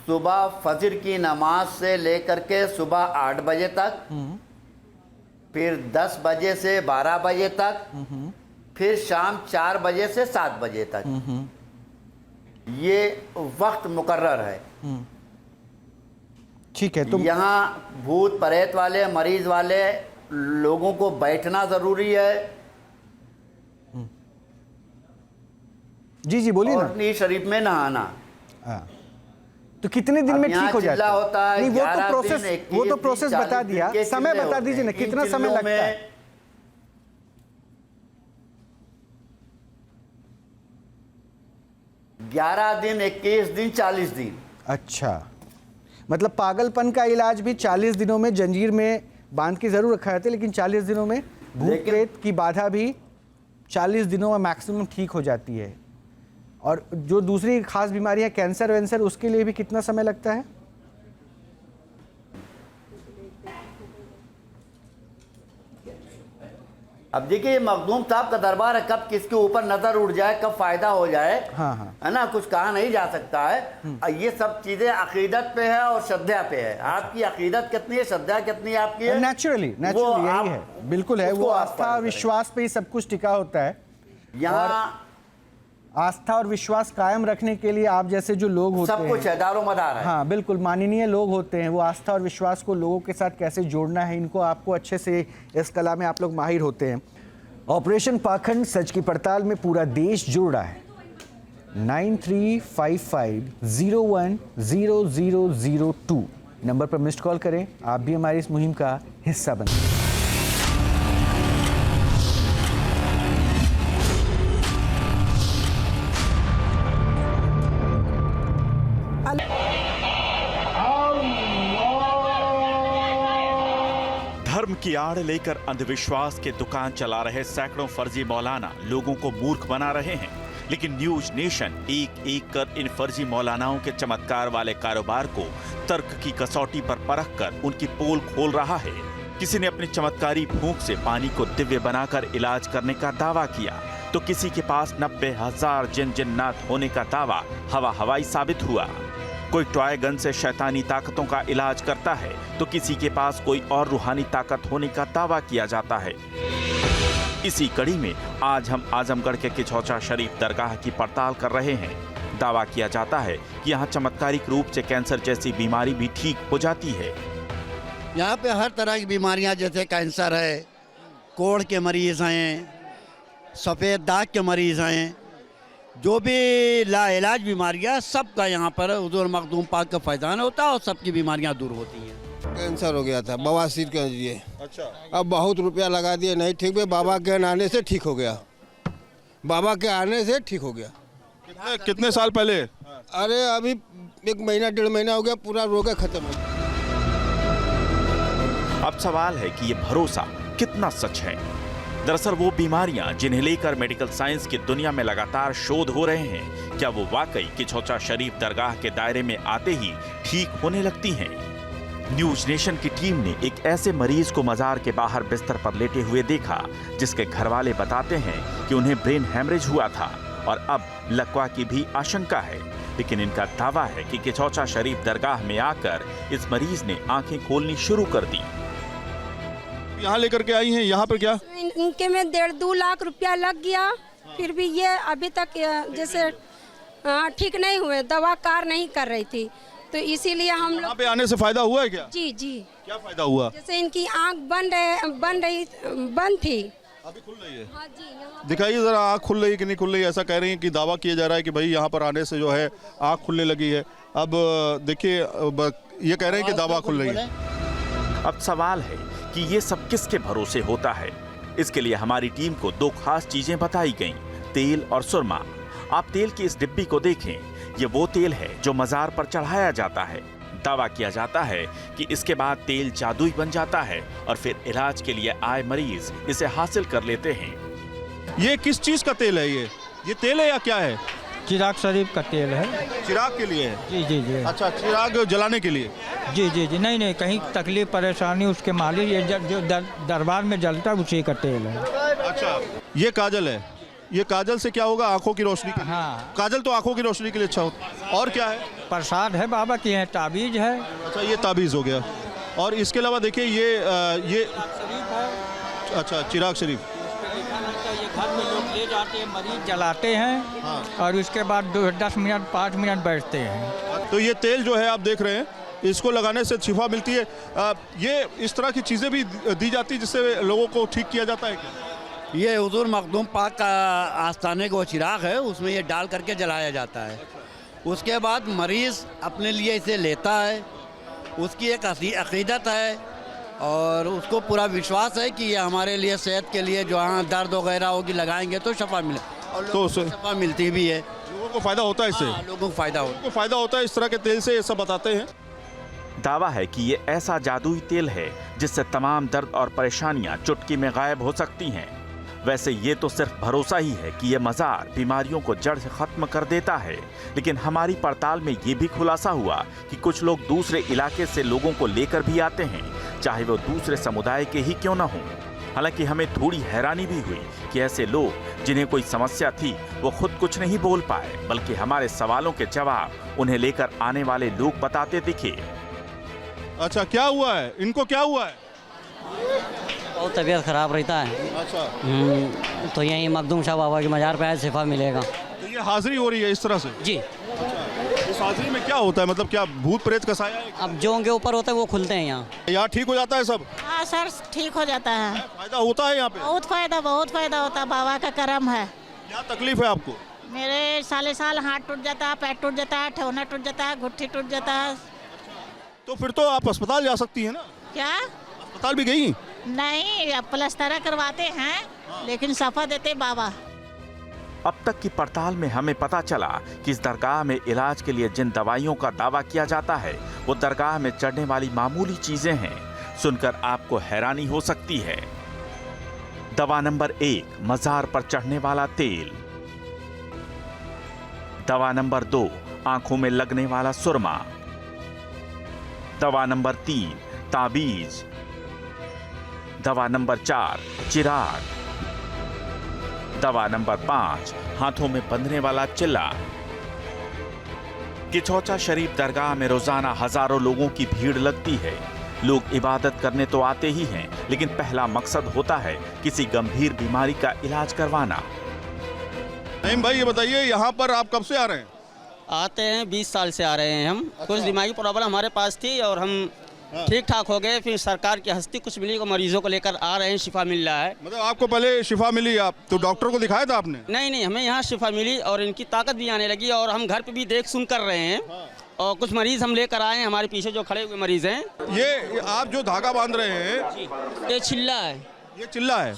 सुबह फजर की नमाज से लेकर के सुबह 8 बजे तक, फिर 10 बजे से 12 बजे तक, फिर शाम 4 बजे से 7 बजे तक, ये वक्त मुकर्रर है। ठीक है। तो यहाँ भूत प्रेत वाले, मरीज वाले लोगों को बैठना जरूरी है। जी बोलिए ना। और नीज शरीफ में नहाना। तो कितने दिन में ठीक हो जाता होता है? नहीं, वो तो प्रोसेस बता दिया, समय बता दीजिए ना, कितना समय लगता है? ग्यारह दिन, 21 दिन, 40 दिन। अच्छा, मतलब पागलपन का इलाज भी 40 दिनों में जंजीर में बांध के जरूर रखा जाता है, लेकिन 40 दिनों में भूत प्रेत की बाधा भी 40 दिनों में मैक्सिमम ठीक हो जाती है। और जो दूसरी खास बीमारी है कैंसर वैंसर, उसके लिए भी कितना समय लगता है? अब देखिए ये मखदूम साहब का दरबार है, कब किसके ऊपर नजर उड़ जाए, कब फायदा हो जाए, हाँ। है ना, कुछ कहा नहीं जा सकता है। ये सब चीजें अकीदत पे है और श्रद्धा पे है। आपकी अकीदत कितनी है, श्रद्धा कितनी है आपकी है? नेचुरली यही है, बिल्कुल है। वो आस्था और विश्वास पे ही सब कुछ टिका होता है। यहाँ आस्था और विश्वास कायम रखने के लिए आप जैसे जो लोग होते हैं, सब कुछ है, दारो मदार है। हाँ बिल्कुल, माननीय लोग होते हैं। वो आस्था और विश्वास को लोगों के साथ कैसे जोड़ना है, इनको आपको अच्छे से इस कला में आप लोग माहिर होते हैं। ऑपरेशन पाखंड, सच की पड़ताल में पूरा देश जुड़ रहा है। 9355010002 नंबर पर मिस्ड कॉल करें, आप भी हमारी इस मुहिम का हिस्सा बनें। धर्म की आड़ लेकर अंधविश्वास के दुकान चला रहे सैकड़ों फर्जी मौलाना लोगों को मूर्ख बना रहे हैं, लेकिन न्यूज नेशन एक एक कर इन फर्जी मौलानाओं के चमत्कार वाले कारोबार को तर्क की कसौटी पर परख कर उनकी पोल खोल रहा है। किसी ने अपनी चमत्कारी फूंक से पानी को दिव्य बनाकर इलाज करने का दावा किया, तो किसी के पास 90,000 जिन जिन्नात होने का दावा हवाई साबित हुआ। कोई टॉय गन से शैतानी ताकतों का इलाज करता है, तो किसी के पास कोई और रूहानी ताकत होने का दावा किया जाता है। इसी कड़ी में आज हम आजमगढ़ के किछौचा शरीफ दरगाह की पड़ताल कर रहे हैं। दावा किया जाता है कि यहाँ चमत्कारिक रूप से कैंसर जैसी बीमारी भी ठीक हो जाती है। यहाँ पे हर तरह की बीमारियाँ, जैसे कैंसर है, कोढ़ के मरीज हैं, सफ़ेद दाग के मरीज हैं, जो भी लाइलाज बीमारियाँ, सबका यहाँ पर हुजूर मखदूम पाक का फैज़ान होता है और सबकी बीमारियाँ दूर होती हैं। कैंसर हो गया था, बवासीर के लिए। अच्छा, अब बहुत रुपया लगा दिए, नहीं ठीक हुए। बाबा के आने से ठीक हो गया, बाबा के आने से ठीक हो गया। कितने साल पहले? अरे अभी 1 महीना 1.5 महीना हो गया, पूरा रोग खत्म हो गया। अब सवाल है कि ये भरोसा कितना सच है। दरअसल वो बीमारियां जिन्हें लेकर मेडिकल साइंस की दुनिया में लगातार शोध हो रहे हैं, क्या वो वाकई किछौचा शरीफ दरगाह के दायरे में आते ही ठीक होने लगती हैं? न्यूज नेशन की टीम ने एक ऐसे मरीज को मजार के बाहर बिस्तर पर लेटे हुए देखा, जिसके घर वाले बताते हैं कि उन्हें ब्रेन हैमरेज हुआ था और अब लकवा की भी आशंका है। लेकिन इनका दावा है कि किछौचा शरीफ दरगाह में आकर इस मरीज ने आंखें खोलनी शुरू कर दी। यहाँ लेकर के आई हैं, यहाँ पर क्या? इनके में 1.5-2 लाख रुपया लग गया, फिर भी ये अभी तक जैसे ठीक नहीं हुए, दवा कार नहीं कर रही थी, तो इसीलिए हम लोग। यहाँ पे आने से फायदा हुआ है क्या? जी जी। क्या फायदा हुआ? जैसे इनकी आँख बंद थी, अभी खुल रही है। हाँ जी। दिखाइए जरा, आँख खुल रही है कि नहीं खुल रही है? ऐसा कह रही है कि दावा किया जा रहा है कि भाई यहाँ पर आने से जो है आँख खुलने लगी है। अब देखिए, ये कह रहे हैं कि दावा खुल रही है। अब सवाल है कि ये सब किसके भरोसे होता है। इसके लिए हमारी टीम को 2 खास चीजें बताई गईं, तेल और सुरमा। आप तेल की इस डिब्बी को देखें, ये वो तेल है जो मजार पर चढ़ाया जाता है। दावा किया जाता है कि इसके बाद तेल जादुई बन जाता है और फिर इलाज के लिए आए मरीज इसे हासिल कर लेते हैं। ये किस चीज का तेल है? ये तेल है या क्या है? चिराग शरीफ का तेल है। चिराग के लिए है? जी जी जी। अच्छा, चिराग जलाने के लिए? जी जी जी। नहीं, कहीं तकलीफ परेशानी उसके मालिक, ये जो दरबार में जलता है उसी का तेल है। अच्छा, ये काजल है। ये काजल से क्या होगा? आंखों की रोशनी के लिए। हाँ, काजल तो आंखों की रोशनी के लिए अच्छा होता है। और क्या है? प्रसाद है बाबा की, है ताबीज है। अच्छा, ये ताबीज हो गया। और इसके अलावा देखिए ये अच्छा, चिराग शरीफ ये घर में लोग ले जाते हैं, मरीज जलाते हैं। हाँ। और उसके बाद 10 मिनट 5 मिनट बैठते हैं। तो ये तेल जो है आप देख रहे हैं, इसको लगाने से शिफा मिलती है। ये इस तरह की चीज़ें भी दी जाती है जिससे लोगों को ठीक किया जाता है क्या? ये हुजूर मखदूम पाक का आस्थाने का चिराग है, उसमें ये डाल करके जलाया जाता है। उसके बाद मरीज़ अपने लिए इसे लेता है, उसकी एक अक़ीदत है और उसको पूरा विश्वास है कि ये हमारे लिए सेहत के लिए जो हाँ दर्द वगैरह होगी लगाएंगे तो शफा मिले, और तो शफा मिलती भी है। लोगों को फ़ायदा होता है इससे? लोगों को फ़ायदा होता है इस तरह के तेल से, ये सब बताते हैं। दावा है कि ये ऐसा जादुई तेल है जिससे तमाम दर्द और परेशानियां चुटकी में गायब हो सकती हैं। वैसे ये तो सिर्फ भरोसा ही है कि ये मजार बीमारियों को जड़ से खत्म कर देता है, लेकिन हमारी पड़ताल में ये भी खुलासा हुआ कि कुछ लोग दूसरे इलाके से लोगों को लेकर भी आते हैं, चाहे वो दूसरे समुदाय के ही क्यों न हों। हालांकि हमें थोड़ी हैरानी भी हुई कि ऐसे लोग जिन्हें कोई समस्या थी वो खुद कुछ नहीं बोल पाए, बल्कि हमारे सवालों के जवाब उन्हें लेकर आने वाले लोग बताते दिखे। अच्छा, क्या हुआ है? इनको क्या हुआ है? बहुत तबीयत खराब रहता है। अच्छा, तो यहीं मखदूम शाह बाबा की मज़ार पे आए, शिफा मिलेगा। तो ये हाजिरी हो रही है इस तरह से? जी। इस हाजिरी में क्या होता है? मतलब क्या भूत प्रेत का साया है? अब जो उनके ऊपर होता है वो खुलते हैं यहाँ। यहाँ ठीक हो जाता है सब? हाँ सर, ठीक हो जाता है। फायदा होता है यहाँ पे? बहुत फायदा होता है, बाबा का करम है। क्या तकलीफ है आपको? मेरे साल हाथ टूट जाता है, पैर टूट जाता है, ठेवना टूट जाता है, घुट्टी टूट जाता है। तो फिर तो आप अस्पताल जा सकती है ना? क्या? अस्पताल भी गई? नहीं, अब प्लास्टर करवाते हैं, लेकिन सफा देते बाबा। अब तक की पड़ताल में हमें पता चला कि इस दरगाह में इलाज के लिए जिन दवाइयों का दावा किया जाता है वो दरगाह में चढ़ने वाली मामूली चीजें हैं। सुनकर आपको हैरानी हो सकती है। दवा नंबर 1, मजार पर चढ़ने वाला तेल। दवा नंबर 2, आंखों में लगने वाला सुरमा। दवा नंबर 3, ताबीज। दवा नंबर 4, चिराग। दवा नंबर 5, हाथों में बंधने वाला चिल्ला। किचौचा शरीफ दरगाह में रोजाना हजारों लोगों की भीड़ लगती है। लोग इबादत करने तो आते ही हैं, लेकिन पहला मकसद होता है किसी गंभीर बीमारी का इलाज करवाना। नहीं भाई, ये बताइए यहाँ पर आप कब से आ रहे हैं? आते हैं 20 साल से आ रहे हैं हम। कुछ दिमागी प्रॉब्लम हमारे पास थी और हम ठीक ठाक हो गए। फिर सरकार की हस्ती कुछ मिली, मरीजों को लेकर आ रहे हैं, शिफा मिल रहा है। मतलब आपको पहले शिफा मिली, आप तो डॉक्टर को दिखाया था आपने? नहीं, हमें यहाँ शिफा मिली और इनकी ताकत भी आने लगी और हम घर पे भी देख सुन कर रहे हैं। और कुछ मरीज हम लेकर आए हैं, हमारे पीछे जो खड़े हुए मरीज हैं। ये आप जो धागा बांध रहे हैं, ये चिल्ला है। ये चिल्ला है।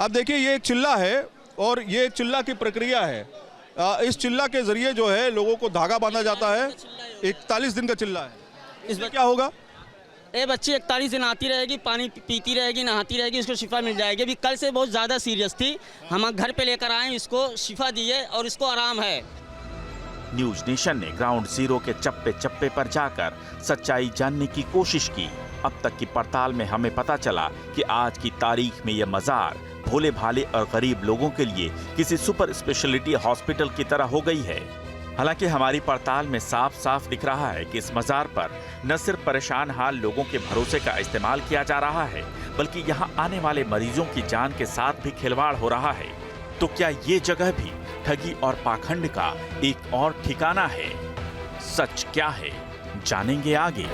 अब देखिए, ये एक चिल्ला है और ये एक चिल्ला की प्रक्रिया है। इस चिल्ला के जरिए जो है लोगों को धागा बांधा जाता है। 41 दिन का चिल्ला है। इसमें क्या होगा? ये बच्ची 41 दिन आती रहेगी, पानी पीती रहेगी, नहाती रहेगी, इसको शिफा मिल जाएगी। अभी कल से बहुत ज़्यादा सीरियस थी, हम घर पे लेकर आए, इसको शिफा दिए और इसको आराम है। न्यूज नेशन ने ग्राउंड जीरो के चप्पे चप्पे पर जाकर सच्चाई जानने की कोशिश की। अब तक की पड़ताल में हमें पता चला कि आज की तारीख में यह मजार भोले भाले और गरीब लोगों के लिए किसी सुपर स्पेशलिटी हॉस्पिटल की तरह हो गई है। हालांकि हमारी पड़ताल में साफ साफ दिख रहा है कि इस मजार पर न सिर्फ परेशान हाल लोगों के भरोसे का इस्तेमाल किया जा रहा है, बल्कि यहाँ आने वाले मरीजों की जान के साथ भी खिलवाड़ हो रहा है। तो क्या ये जगह भी ठगी और पाखंड का एक और ठिकाना है? सच क्या है, जानेंगे आगे।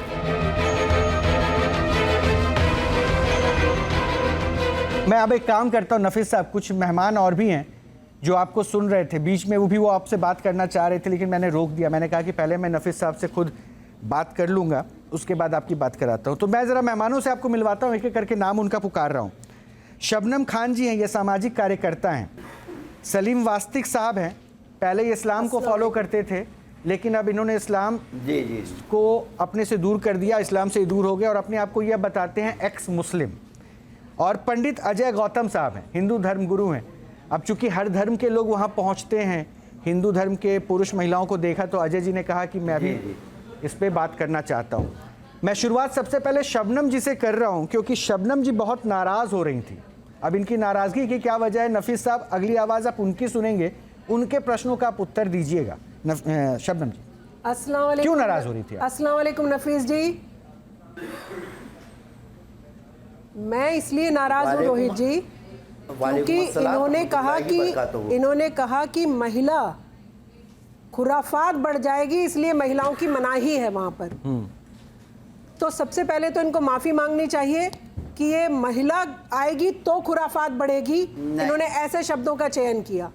मैं अब एक काम करता हूँ नफीस साहब, कुछ मेहमान और भी हैं जो आपको सुन रहे थे बीच में, वो आपसे बात करना चाह रहे थे, लेकिन मैंने रोक दिया। मैंने कहा कि पहले मैं नफीस साहब से खुद बात कर लूँगा, उसके बाद आपकी बात कराता हूँ। तो मैं ज़रा मेहमानों से आपको मिलवाता हूँ, एक एक करके नाम उनका पुकार रहा हूँ। शबनम खान जी हैं, ये सामाजिक कार्यकर्ता हैं। सलीम वास्तिक साहब हैं, पहले ये इस्लाम को फॉलो करते थे, लेकिन अब इन्होंने इस्लाम को अपने से दूर कर दिया, इस्लाम से दूर हो गए और अपने आप को यह बताते हैं एक्स मुस्लिम। और पंडित अजय गौतम साहब हैं, हिंदू धर्म गुरु हैं। अब चूंकि हर धर्म के लोग वहाँ पहुँचते हैं, हिंदू धर्म के पुरुष महिलाओं को देखा तो अजय जी ने कहा कि मैं भी इस पे बात करना चाहता हूँ। मैं शुरुआत सबसे पहले शबनम जी से कर रहा हूँ, क्योंकि शबनम जी बहुत नाराज़ हो रही थी। अब इनकी नाराज़गी की क्या वजह है, नफीस साहब अगली आवाज़ आप उनकी सुनेंगे, उनके प्रश्नों का आप उत्तर दीजिएगा। शबनम जी, अस्सलाम वालेकुम। क्यों नाराज़ हो रही थी? अस्सलाम वालेकुम नफीस जी, मैं इसलिए नाराज़ हूँ रोहित जी क्योंकि इन्होंने कहा कि महिला खुराफात बढ़ जाएगी, इसलिए महिलाओं की मनाही है वहाँ पर। तो सबसे पहले तो इनको माफ़ी मांगनी चाहिए कि ये महिला आएगी तो खुराफात बढ़ेगी, इन्होंने ऐसे शब्दों का चयन किया।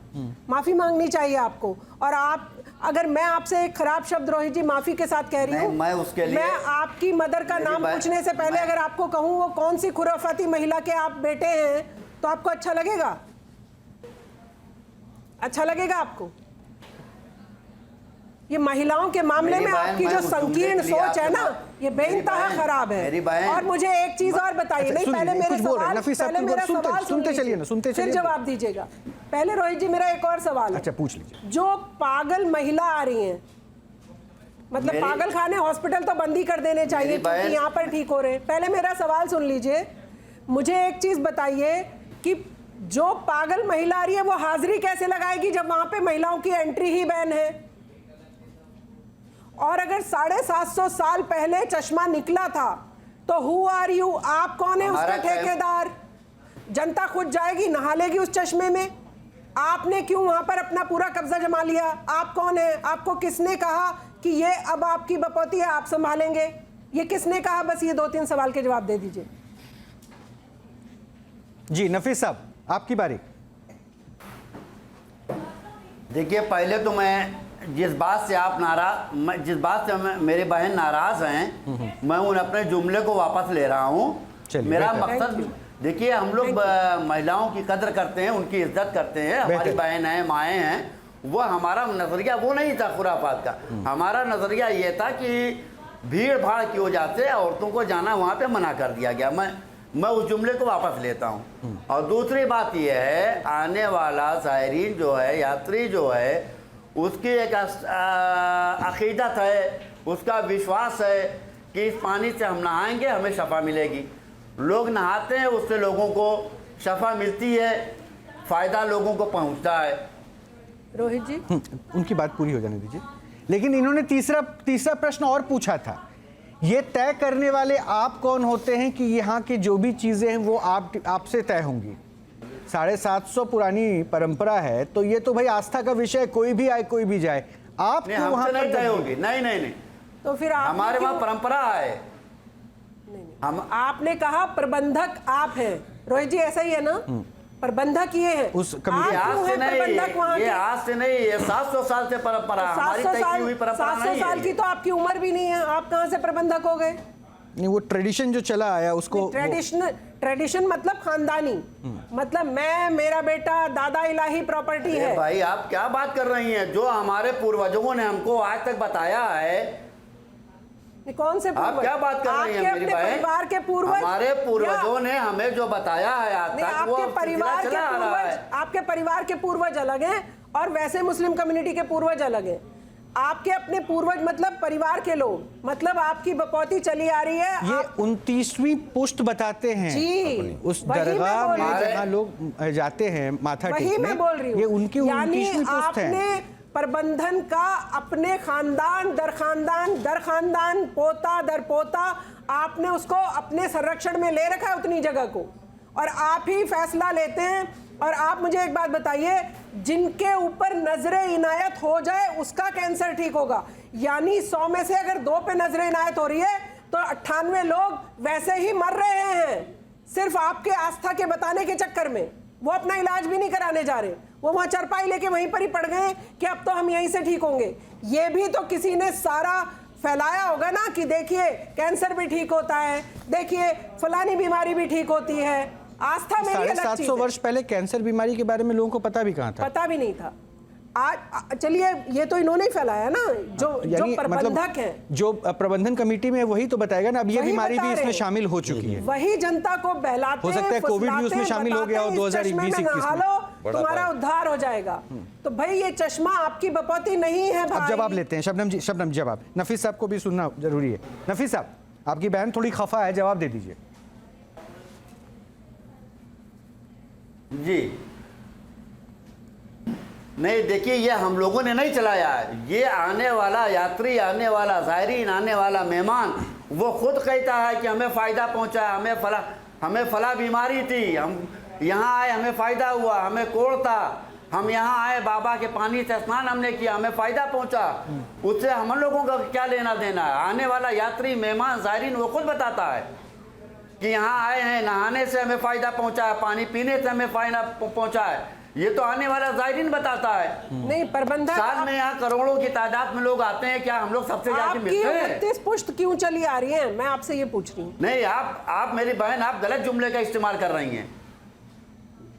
माफ़ी मांगनी चाहिए आपको। और आप, अगर मैं आपसे एक खराब शब्द रोहित जी माफ़ी के साथ कह रही हूँ, मैं आपकी मदर का नाम पूछने से पहले अगर आपको कहूँ वो कौन सी खुराफाती महिला के आप बेटे हैं, तो आपको अच्छा लगेगा? अच्छा लगेगा आपको? ये महिलाओं के मामले में आपकी जो संकीर्ण सोच है ना, ये बेइंतहा खराब है। और मुझे एक चीज और बताइए। नहीं, पहले मेरे सवाल, पहले मेरा सवाल सुनते चलिए ना, सुनते चलिए, फिर जवाब दीजिएगा। पहले रोहित जी मेरा एक और सवाल है। अच्छा, पूछ लीजिए। जो पागल महिला आ रही हैं, मतलब पागल खाने हॉस्पिटल तो बंद ही कर देने चाहिए क्योंकि यहाँ पर ठीक हो रहे हैं। पहले मेरा सवाल सुन लीजिए। मुझे एक चीज बताइए कि जो पागल महिला आ रही है वो हाजिरी कैसे लगाएगी जब वहां पे महिलाओं की एंट्री ही बैन है? और अगर 750 साल पहले चश्मा निकला था तो हु आर यू, आप कौन है उसका ठेकेदार? जनता खुद जाएगी, नहा लेगी उस चश्मे में। आपने क्यों वहां पर अपना पूरा कब्जा जमा लिया? आप कौन है? आपको किसने कहा कि ये अब आपकी बपौती है, आप संभालेंगे? ये किसने कहा? बस ये 2-3 सवाल के जवाब दे दीजिए। जी नफीस साहब, आपकी बारी। देखिए, पहले तो मैं जिस बात से आप जिस बात से मेरे बहन नाराज हैं, मैं उन अपने जुमले को वापस ले रहा हूं। मेरा मकसद, देखिए, हम लोग महिलाओं की कदर करते हैं, उनकी इज्जत करते हैं, हमारी बहन हैं, माएँ हैं। वो हमारा नजरिया वो नहीं था खुराफात का। हमारा नजरिया ये था कि भीड़ भाड़ की वजह से औरतों को जाना वहाँ पे मना कर दिया गया। मैं उस जुमले को वापस लेता हूँ। और दूसरी बात यह है, आने वाला ज़ायरीन जो है, यात्री जो है, उसकी एक अकीदत है, उसका विश्वास है कि इस पानी से हम नहाएंगे, हमें शफा मिलेगी। लोग नहाते हैं, उससे लोगों को शफा मिलती है, फ़ायदा लोगों को पहुँचता है। रोहित जी, उनकी बात पूरी हो जाने दीजिए। लेकिन इन्होंने तीसरा प्रश्न और पूछा था, ये तय करने वाले आप कौन होते हैं कि यहाँ की जो भी चीजें हैं वो आपसे तय होंगी? 750 पुरानी परंपरा है, तो ये तो भाई आस्था का विषय, कोई भी आए कोई भी जाए। आप नहीं, हमसे नहीं तय होगी। नहीं, तो फिर हमारे वहाँ परंपरा है। आपने कहा प्रबंधक आप हैं। रोहित जी, ऐसा ही है ना? प्रबंधक ये है उस कमिटी। आज से नहीं, ये आज से नहीं, ये 700 साल से परंपरा, हमारी तय की हुई परंपरा नहीं है। 700 साल की तो आपकी उम्र भी नहीं है, आप कहाँ से प्रबंधक हो गए? नहीं, वो ट्रेडिशन जो चला आया उसको, ट्रेडिशन मतलब खानदानी, मतलब मेरा बेटा दादा इलाही प्रॉपर्टी है। भाई, आप क्या बात कर रही हैं? जो हमारे पूर्वजों ने हमको आज तक बताया है। कौन से आप क्या बात कर रही हैं मेरी बहन? परिवार के पूर्वज, हमारे पूर्वजों ने हमें जो बताया है आज तक, वो आपके परिवार के पूर्वज अलग हैं और वैसे मुस्लिम कम्युनिटी के पूर्वज अलग हैं। आपके अपने पूर्वज मतलब परिवार के लोग, मतलब आपकी बपौती चली आ रही है। ये 29वीं पुश्त बताते हैं जी, उस दरगाह में जहाँ लोग जाते हैं माथा टेकने, मैं बोल रही हूँ, ये उनकी 29वीं पुश्त है। प्रबंधन का अपने खानदान दर खानदान पोता दर पोता आपने उसको अपने संरक्षण में ले रखा है, उतनी जगह को, और आप ही फैसला लेते हैं। और आप मुझे एक बात बताइए, जिनके ऊपर नजरे इनायत हो जाए उसका कैंसर ठीक होगा। यानी 100 में से अगर 2 पे नजरे इनायत हो रही है तो 98 लोग वैसे ही मर रहे हैं, सिर्फ आपके आस्था के बताने के चक्कर में। वो अपना इलाज भी नहीं कराने जा रहे, वो वहां चरपाई लेके वहीं पर ही पड़ गए कि अब तो हम यहीं से ठीक होंगे। ये भी तो किसी ने सारा फैलाया होगा ना कि देखिए कैंसर भी ठीक होता है, देखिए फलानी बीमारी भी ठीक होती है। आस्था मेरी अलग चीज है। 750 वर्ष पहले कैंसर बीमारी के बारे में लोगों को पता भी कहाँ था? पता भी नहीं था। आज चलिए, ये तो इन्होंने ही फैलाया ना, जो प्रबंधक हैं, जो प्रबंधन कमेटी में, वही तो बताएगा ना। अब ये बीमारी भी इसमें शामिल हो चुकी है। वही जनता को बहलाते, हो सकता है कोविड भी उसमें शामिल हो गया हो 2020-21 में, तुम्हारा उद्धार हो जाएगा। तो भाई ये चश्मा आपकी बपौती नहीं है भाई। अब जवाब लेते हैं शबनम जी, जवाब। नफीस साहब को भी सुनना जरूरी है। नफीस साहब, आपकी बहन थोड़ी खफा है, जवाब दे दीजिए। जी नहीं, देखिए, ये हम लोगों ने नहीं चलाया है। ये आने वाला यात्री, आने वाला ज़ायरीन, आने वाला मेहमान, वो खुद कहता है कि हमें फ़ायदा पहुंचा, हमें फला बीमारी थी, हम यहाँ आए, हमें फ़ायदा हुआ, हमें कोढ़ था, हम यहाँ आए, बाबा के पानी से स्नान हमने किया, हमें फ़ायदा पहुंचा। उससे हम लोगों का क्या लेना देना है? आने वाला यात्री, मेहमान, ज़ायरीन, वो खुद बताता है कि यहाँ आए हैं, नहाने से हमें फ़ायदा पहुंचा है, पानी पीने से हमें फ़ायदा पहुंचा है। ये तो आने वाला ज़ायरीन बताता है। नहीं, प्रबंधक, साल में यहाँ करोड़ों की तादाद में लोग आते हैं, क्या हम लोग सबसे ज्यादा मिलते हैं? 29 पुश्त क्यों चली आ रही है, मैं आपसे ये पूछ रही हूँ। नहीं, आप मेरी बहन, आप गलत जुमले का इस्तेमाल कर रही हैं।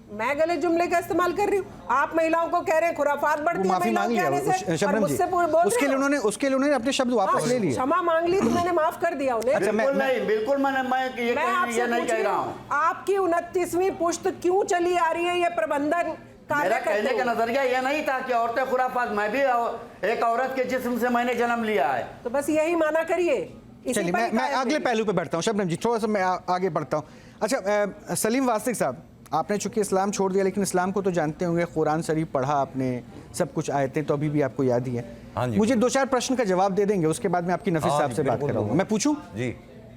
मैं गलत जुमले का इस्तेमाल कर रही हूँ? आप महिलाओं को कह रहे हैं खुराफात बढ़ती है, माफी मांग लिया शबनम जी, उसके लिए उन्होंने अपने शब्द वापस ले लिए, क्षमा मांग ली, तो मैंने माफ कर दिया उन्हें। बिल्कुल मैं ये नहीं कह रहा हूँ। आपकी 29वीं पुश्त क्यों चली आ रही है? ये प्रबंधन मेरा कहने का नजरिया यह नहीं था कि औरतें खुराफात, मैं भी एक औरत के जिस्म से मैंने जन्म लिया है, तो बस यही माना करिए। चलिए, मैं अगले पहलू पे बढ़ता हूँ। शबनम जी, थोड़ा सा मैं आगे बढ़ता हूँ। अच्छा सलीम वास्तिक साहब, आपने चूंकि इस्लाम छोड़ दिया लेकिन इस्लाम को तो जानते होंगे, कुरान शरीफ पढ़ा आपने, सब कुछ आयतें तो अभी भी आपको याद ही है। हाँ जी। मुझे 2-4 प्रश्न का जवाब दे देंगे, उसके बाद मैं आपकी नफीस हाँ साहब जी, से बात बिल्कुल, कराऊंगा। बिल्कुल। मैं पूछूं? जी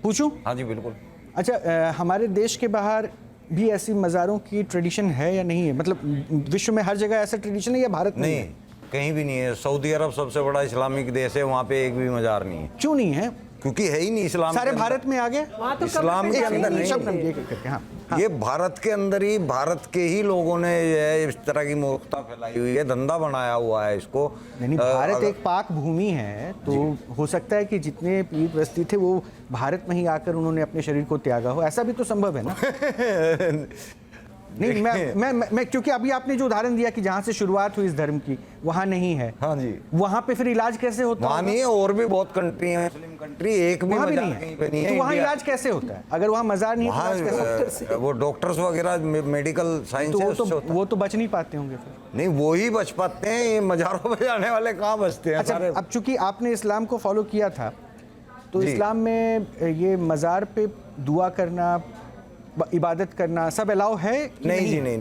पूछूं? हाँ जी बिल्कुल। अच्छा, हमारे देश के बाहर भी ऐसी मज़ारों की ट्रेडिशन है या नहीं है? मतलब विश्व में हर जगह ऐसा ट्रेडिशन है या भारत में नहीं, है? कहीं भी नहीं है। सऊदी अरब सबसे बड़ा इस्लामिक देश है, वहाँ पे एक भी मज़ार नहीं है। क्यों नहीं है? क्योंकि है ही नहीं इस्लाम सारे के अंदर। भारत में आ गए, इस्लाम के अंदर नहीं। ये भारत के अंदर ही, भारत के ही लोगों ने ये इस तरह की मूर्खता फैलाई हुई है, धंधा बनाया हुआ है इसको। नहीं, भारत एक पाक भूमि है, तो हो सकता है कि जितने पीर प्रस्ती थे वो भारत में ही आकर उन्होंने अपने शरीर को त्यागा हो, ऐसा भी तो संभव है ना? नहीं, मैं क्योंकि अभी आपने जो उदाहरण दिया कि जहाँ से शुरुआत हुई इस धर्म की वहाँ नहीं है। हाँ जी। वहाँ पे फिर इलाज कैसे होता है? वहाँ नहीं है, और भी बहुत कंट्री है, मुस्लिम कंट्री, एक भी वहाँ भी मज़ार नहीं कहीं है, पे नहीं है। तो वहाँ इंडिया- इलाज कैसे होता है? अगर वहाँ मज़ार नहीं है तो इलाज कैसे होता है? वो डॉक्टर्स वगैरह मेडिकल साइंस तो वो तो बच नहीं पाते होंगे फिर। नहीं, वो ही बच पाते हैं, ये मज़ारों पे जाने वाले कहाँ बचते हैं? अच्छा, सारे अब चूंकि आपने इस्लाम को फॉलो किया था, तो जी। इस्लाम में ये मज़ार पे दुआ करना, इबादत करना सब अलाउ है कि नहीं जी, नहीं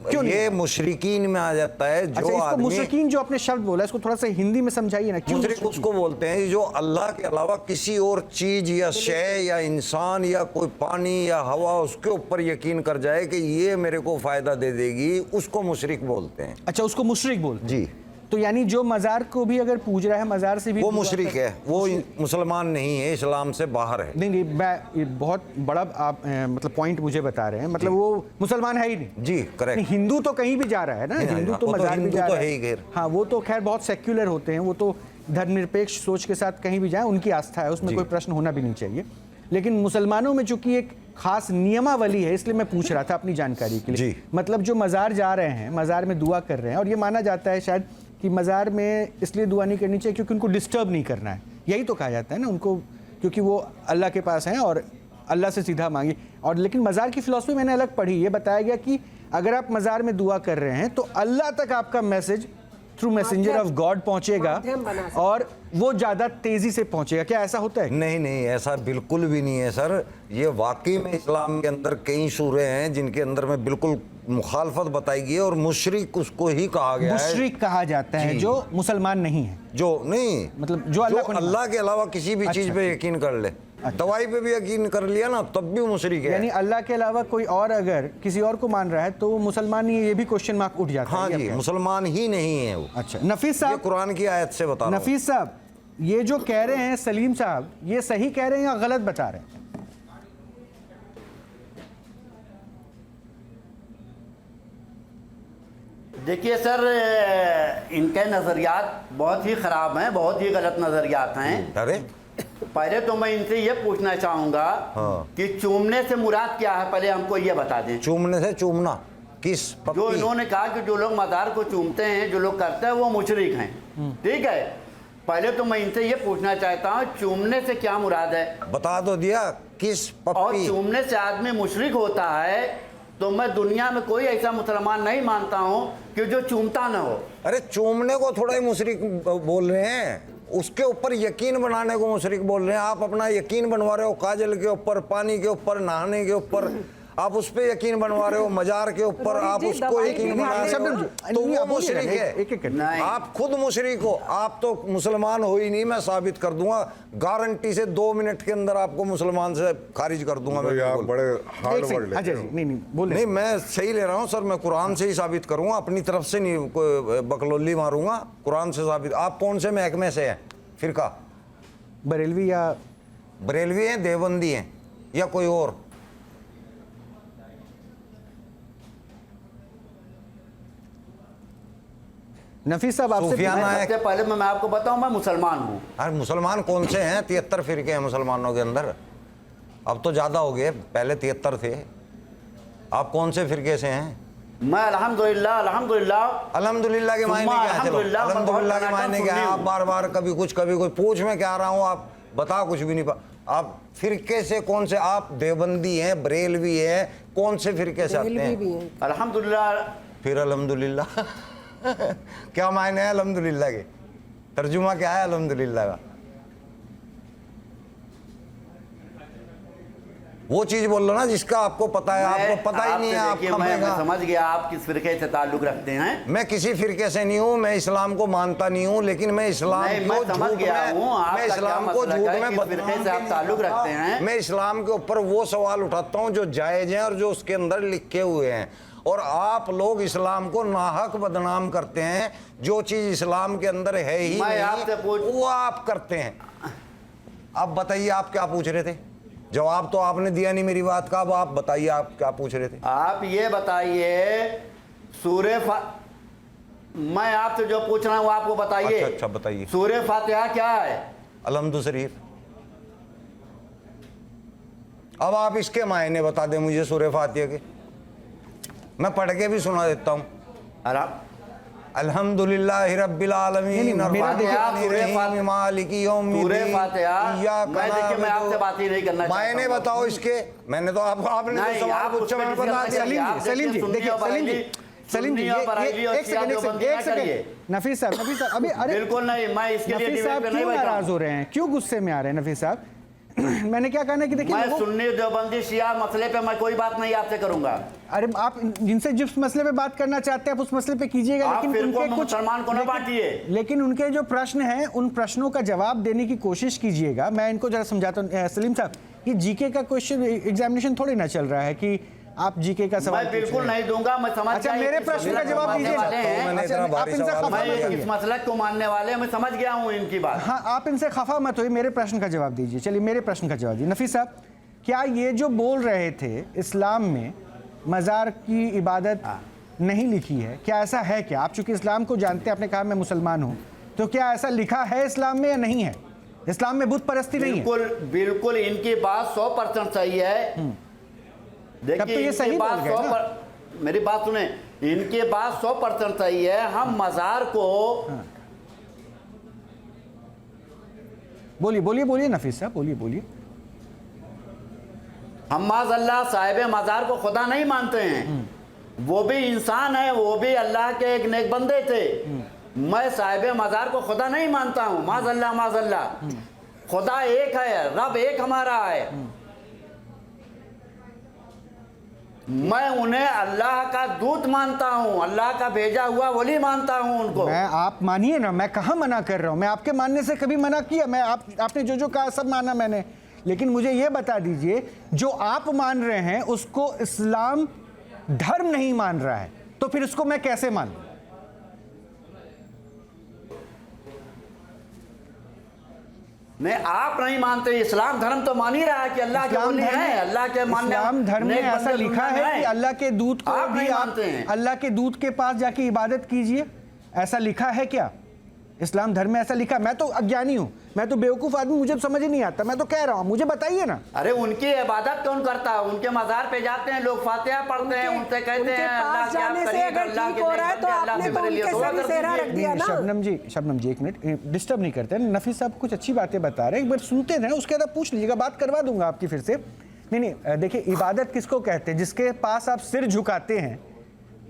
क्यों नहीं? ये मुशरिकीन में आ जाता है। जो अच्छा, इसको आदमी मुशरिकीन जो आपने शब्द बोला, इसको थोड़ा सा हिंदी में समझाइए ना। क्यों मुशरिक उसको बोलते हैं जो अल्लाह के अलावा किसी और चीज या शय या इंसान या कोई पानी या हवा उसके ऊपर यकीन कर जाए कि ये मेरे को फायदा दे देगी, उसको मुशरिक बोलते हैं। अच्छा, उसको मुशरिक बोलते हैं। जी। तो यानी जो मज़ार को भी अगर पूज रहा है, मज़ार से भी वो दुआ मुशरिक कर- है, वो मुसलमान नहीं है, इस्लाम से बाहर है। नहीं, मैं ये बहुत बड़ा आप मतलब पॉइंट मुझे बता रहे हैं, मतलब वो मुसलमान है ही नहीं। जी करेक्ट। नहीं, हिंदू तो कहीं भी जा रहा है ना, नहीं, हिंदू हाँ, तो वो तो मज़ार भी हिंदू जा तो रहा है ही खैर। हाँ, वो तो खैर बहुत सेक्युलर होते हैं, वो तो धर्मनिरपेक्ष सोच के साथ कहीं भी जाए, उनकी आस्था है, उसमें जी। कोई प्रश्न होना भी नहीं चाहिए। लेकिन मुसलमानों में चूंकि एक खास नियमावली है, इसलिए मैं पूछ रहा था अपनी जानकारी के लिए। जी। मतलब जो मज़ार जा रहे हैं, मज़ार में दुआ कर रहे हैं, और ये माना जाता है शायद कि मज़ार में इसलिए दुआ नहीं करनी चाहिए क्योंकि उनको डिस्टर्ब नहीं करना है, यही तो कहा जाता है ना उनको, क्योंकि वो अल्लाह के पास हैं और अल्लाह से सीधा मांगे। और लेकिन मज़ार की फ़िलॉसफी मैंने अलग पढ़ी, ये बताया गया कि अगर आप मज़ार में दुआ कर रहे हैं तो अल्लाह तक आपका message through messenger of God पहुंचेगा और वो ज़्यादा तेज़ी से पहुंचेगा। क्या ऐसा होता है? नहीं, ऐसा बिल्कुल भी नहीं है सर। ये वाकई में इस्लाम के अंदर कई सूरे हैं जिनके अंदर में बिल्कुल मुखालफत बताई गई है, और मुशरिक उसको ही कहा गया है। मुशरिक कहा जाता है जो मुसलमान नहीं है, जो नहीं, मतलब जो अल्लाह के अलावा किसी भी चीज पे यकीन कर ले। दवाई पे भी यकीन कर लिया ना, तब भी मुशरिक है। यानी अल्लाह के अलावा कोई और अगर किसी और को मान रहा है तो वो मुसलमान नहीं है, ये भी क्वेश्चन मार्क उठ जाता है। हाँ जी, मुसलमान ही नहीं है वो। अच्छा, नफीस साहब, कुरान की आयत से बता रहा हूं। नफीस साहब, ये जो कह रहे हैं सलीम साहब, ये सही कह रहे हैं या गलत बता रहे हैं? देखिए सर, इनके नज़रियात बहुत ही ख़राब हैं, बहुत ही गलत नज़रियात हैं। अरे पहले तो मैं इनसे ये पूछना चाहूँगा कि चूमने से मुराद क्या है, पहले हमको ये बता दें। चूमने से चूमना किस पत्ती? जो इन्होंने कहा कि जो लोग मज़ार को चूमते हैं, जो लोग करते हैं, वो मुशरिक हैं, ठीक है। पहले तो मैं इनसे ये पूछना चाहता हूँ, चूमने से क्या मुराद है? बता तो दिया, किस पत्ती? और चूमने से आदमी मुशरिक होता है तो मैं दुनिया में कोई ऐसा मुसलमान नहीं मानता हूँ कि जो चूमता ना हो। अरे चूमने को थोड़ा ही मुशरिक बोल रहे हैं, उसके ऊपर यकीन बनाने को मुशरिक बोल रहे हैं। आप अपना यकीन बनवा रहे हो काजल के ऊपर, पानी के ऊपर, नहाने के ऊपर, आप उस पे यकीन बनवा रहे हो, मजार के ऊपर आप उसको यकीन बना रहे हो, तो वो मुशरिक है। आप खुद मुशरिक हो, आप तो मुसलमान हो ही नहीं। मैं साबित कर दूंगा गारंटी से, 2 मिनट के अंदर आपको मुसलमान से खारिज कर दूंगा मैं। बड़े हार्ड वर्ड लेते हो। नहीं, मैं सही ले रहा हूँ सर, मैं कुरान से ही साबित करूंगा, अपनी तरफ से नहीं कोई बकलोली मारूंगा, कुरान से साबित। आप कौन से महकमे से हैं? फिरका बरेलवी या बरेलवी हैं, देवबंदी हैं, या कोई और? नफीस साहब, आपसे सबसे पहले मैं आपको बताऊं, मैं मुसलमान हूँ। अरे मुसलमान कौन से हैं? 73 फिरके हैं मुसलमानों के अंदर, अब तो ज़्यादा हो गए, पहले 73 थे। आप कौन से फिरके से हैं? मैं अल्हम्दुलिल्लाह अल्हम्दुलिल्लाह के मायने क्या है? चलो, अल्हम्दुलिल्लाह के मायने क्या है? आप बार बार कभी कुछ कभी कोई पूछ में क्या रहा हूँ, आप बता कुछ भी नहीं पा। आप फिरके से कौन से? आप देवबंदी हैं, बरेलवी हैं, कौन से फिरके से आते हैं? अल्हम्दुलिल्लाह। फिर अल्हम्दुलिल्लाह क्या मायने है अल्हम्दुलिल्लाह के? तर्जुमा क्या है अल्हम्दुलिल्लाह का? वो चीज बोल लो ना जिसका आपको पता है। आपको पता ही नहीं है, आप मैं समझ गया आप किस फिरके से ताल्लुक रखते हैं। मैं किसी फिरके से नहीं हूँ, मैं इस्लाम को मानता नहीं हूँ, लेकिन मैं इस्लाम को समझ गया हूँ। मैं इस्लाम को झूठ में फिरके से आप ताल्लुक रखते हैं। मैं इस्लाम के ऊपर वो सवाल उठाता हूँ जो जायज हैं और जो उसके अंदर लिखे हुए हैं। और आप लोग इस्लाम को नाहक बदनाम करते हैं। जो चीज इस्लाम के अंदर है ही नहीं वो आप करते हैं। अब बताइए आप क्या पूछ रहे थे? जवाब तो आपने दिया नहीं मेरी बात का। अब आप बताइए आप क्या पूछ रहे थे? आप ये बताइए सूरे मैं आपसे जो पूछ रहा हूँ आपको बताइए। अच्छा बताइए। सूरे फातिहा क्या है? अलहम्दु शरीफ। अब आप इसके मायने बता दें मुझे सूरे फातिहा के, मैं पढ़ के भी सुना देता हूँ। अल्हम्दुलिल्लाह रब्बिल आलमीन मालिकी यौमिद्दीन। मैं आपसे बात ही नहीं करना। मायने बताओ इसके। मैंने तो आपने तो सवाल पूछा, मैंने बता दिया। सलीम जी देखिए, सलीम जी एक सेकंड नफीस साहब अभी अरे बिल्कुल नहीं, मैं इसके लिए नफीस साहब क्यों नाराज हो रहे हैं, क्यों गुस्से में आ रहे हैं नफीस साहब? मैंने क्या कहना है कि देखिए, मैं सुन्नी देवबंदी शिया मसले पे मैं कोई बात नहीं आपसे करूंगा। अरे आप जिनसे जिस मसले पे बात करना चाहते हैं आप उस मसले पे कीजिएगा, लेकिन उनके कुछ मुसलमान को ना बांटिए। लेकिन उनके जो प्रश्न हैं उन प्रश्नों का जवाब देने की कोशिश कीजिएगा। मैं इनको जरा समझाता हूँ। सलीम साहब, ये जीके का क्वेश्चन एग्जामिनेशन थोड़ी ना चल रहा है कि आप जीके का सवाल मैं बिल्कुल नहीं दूंगा। मैं समझ अच्छा मेरे प्रश्न का जवाब दीजिए। आप इनसे खफा इस मसलक को मानने वाले मैं समझ गया हूँ इनकी बात। हाँ, आप इनसे खफा मत होइए, मेरे प्रश्न का जवाब दीजिए। चलिए मेरे प्रश्न का जवाब दीजिए। नफीस साहब, क्या ये जो बोल रहे थे इस्लाम में मज़ार की इबादत नहीं लिखी है, क्या ऐसा है? क्या आप चूंकि इस्लाम को जानते हैं, आपने कहा मैं मुसलमान हूँ, तो क्या ऐसा लिखा है इस्लाम में या नहीं है? इस्लाम में बुत परस्ती नहीं है। बिल्कुल इनकी बात 100% सही है। तब तो ये सही बोल गए ना। मेरी बात सुने, इनकी बात 100% सही है। हम मज़ार को बोलिए नफीस साहब, बोलिए। हम माज़अल्लाह साहिब मज़ार को खुदा नहीं मानते हैं। वो भी इंसान है, वो भी अल्लाह के एक नेक बंदे थे। मैं साहिब मज़ार को खुदा नहीं मानता हूँ। माज़अल्लाह खुदा एक है, रब एक हमारा है। मैं उन्हें अल्लाह का दूत मानता हूँ, अल्लाह का भेजा हुआ वली मानता हूँ उनको। मैं आप मानिए ना, मैं कहाँ मना कर रहा हूँ? मैं आपके मानने से कभी मना किया? मैं आपने जो कहा सब माना मैंने। लेकिन मुझे ये बता दीजिए, जो आप मान रहे हैं उसको इस्लाम धर्म नहीं मान रहा है, तो फिर उसको मैं कैसे मानूं? नहीं, आप नहीं मानते। इस्लाम धर्म तो मान ही रहा है कि अल्लाह के वली हैं, अल्लाह के मानने। इस्लाम धर्म में ऐसा लिखा है कि अल्लाह के दूत को आप भी नहीं आप मानते हैं। अल्लाह के दूत के पास जाके इबादत कीजिए, ऐसा लिखा है क्या? इस्लाम धर्म में ऐसा लिखा? मैं तो अज्ञानी हूँ, मैं तो बेवकूफ़ आदमी, मुझे समझ ही नहीं आता। मैं तो कह रहा हूँ, मुझे बताइए ना। अरे उनकी इबादत कौन करता है? उनके मज़ार पे जाते हैं लोग, फातिहा पढ़ते हैं, उनसे कहते हैं अल्लाह के आप करीब, अल्लाह के शबनम जी एक मिनट, डिस्टर्ब नहीं करते। नफीस साहब कुछ अच्छी बातें बता रहे हैं, एक बार सुनते हैं, उसके बाद पूछ लीजिएगा, बात करवा दूंगा आपकी फिर से। नहीं, देखिए इबादत किसको कहते हैं? जिसके पास आप सिर झुकाते हैं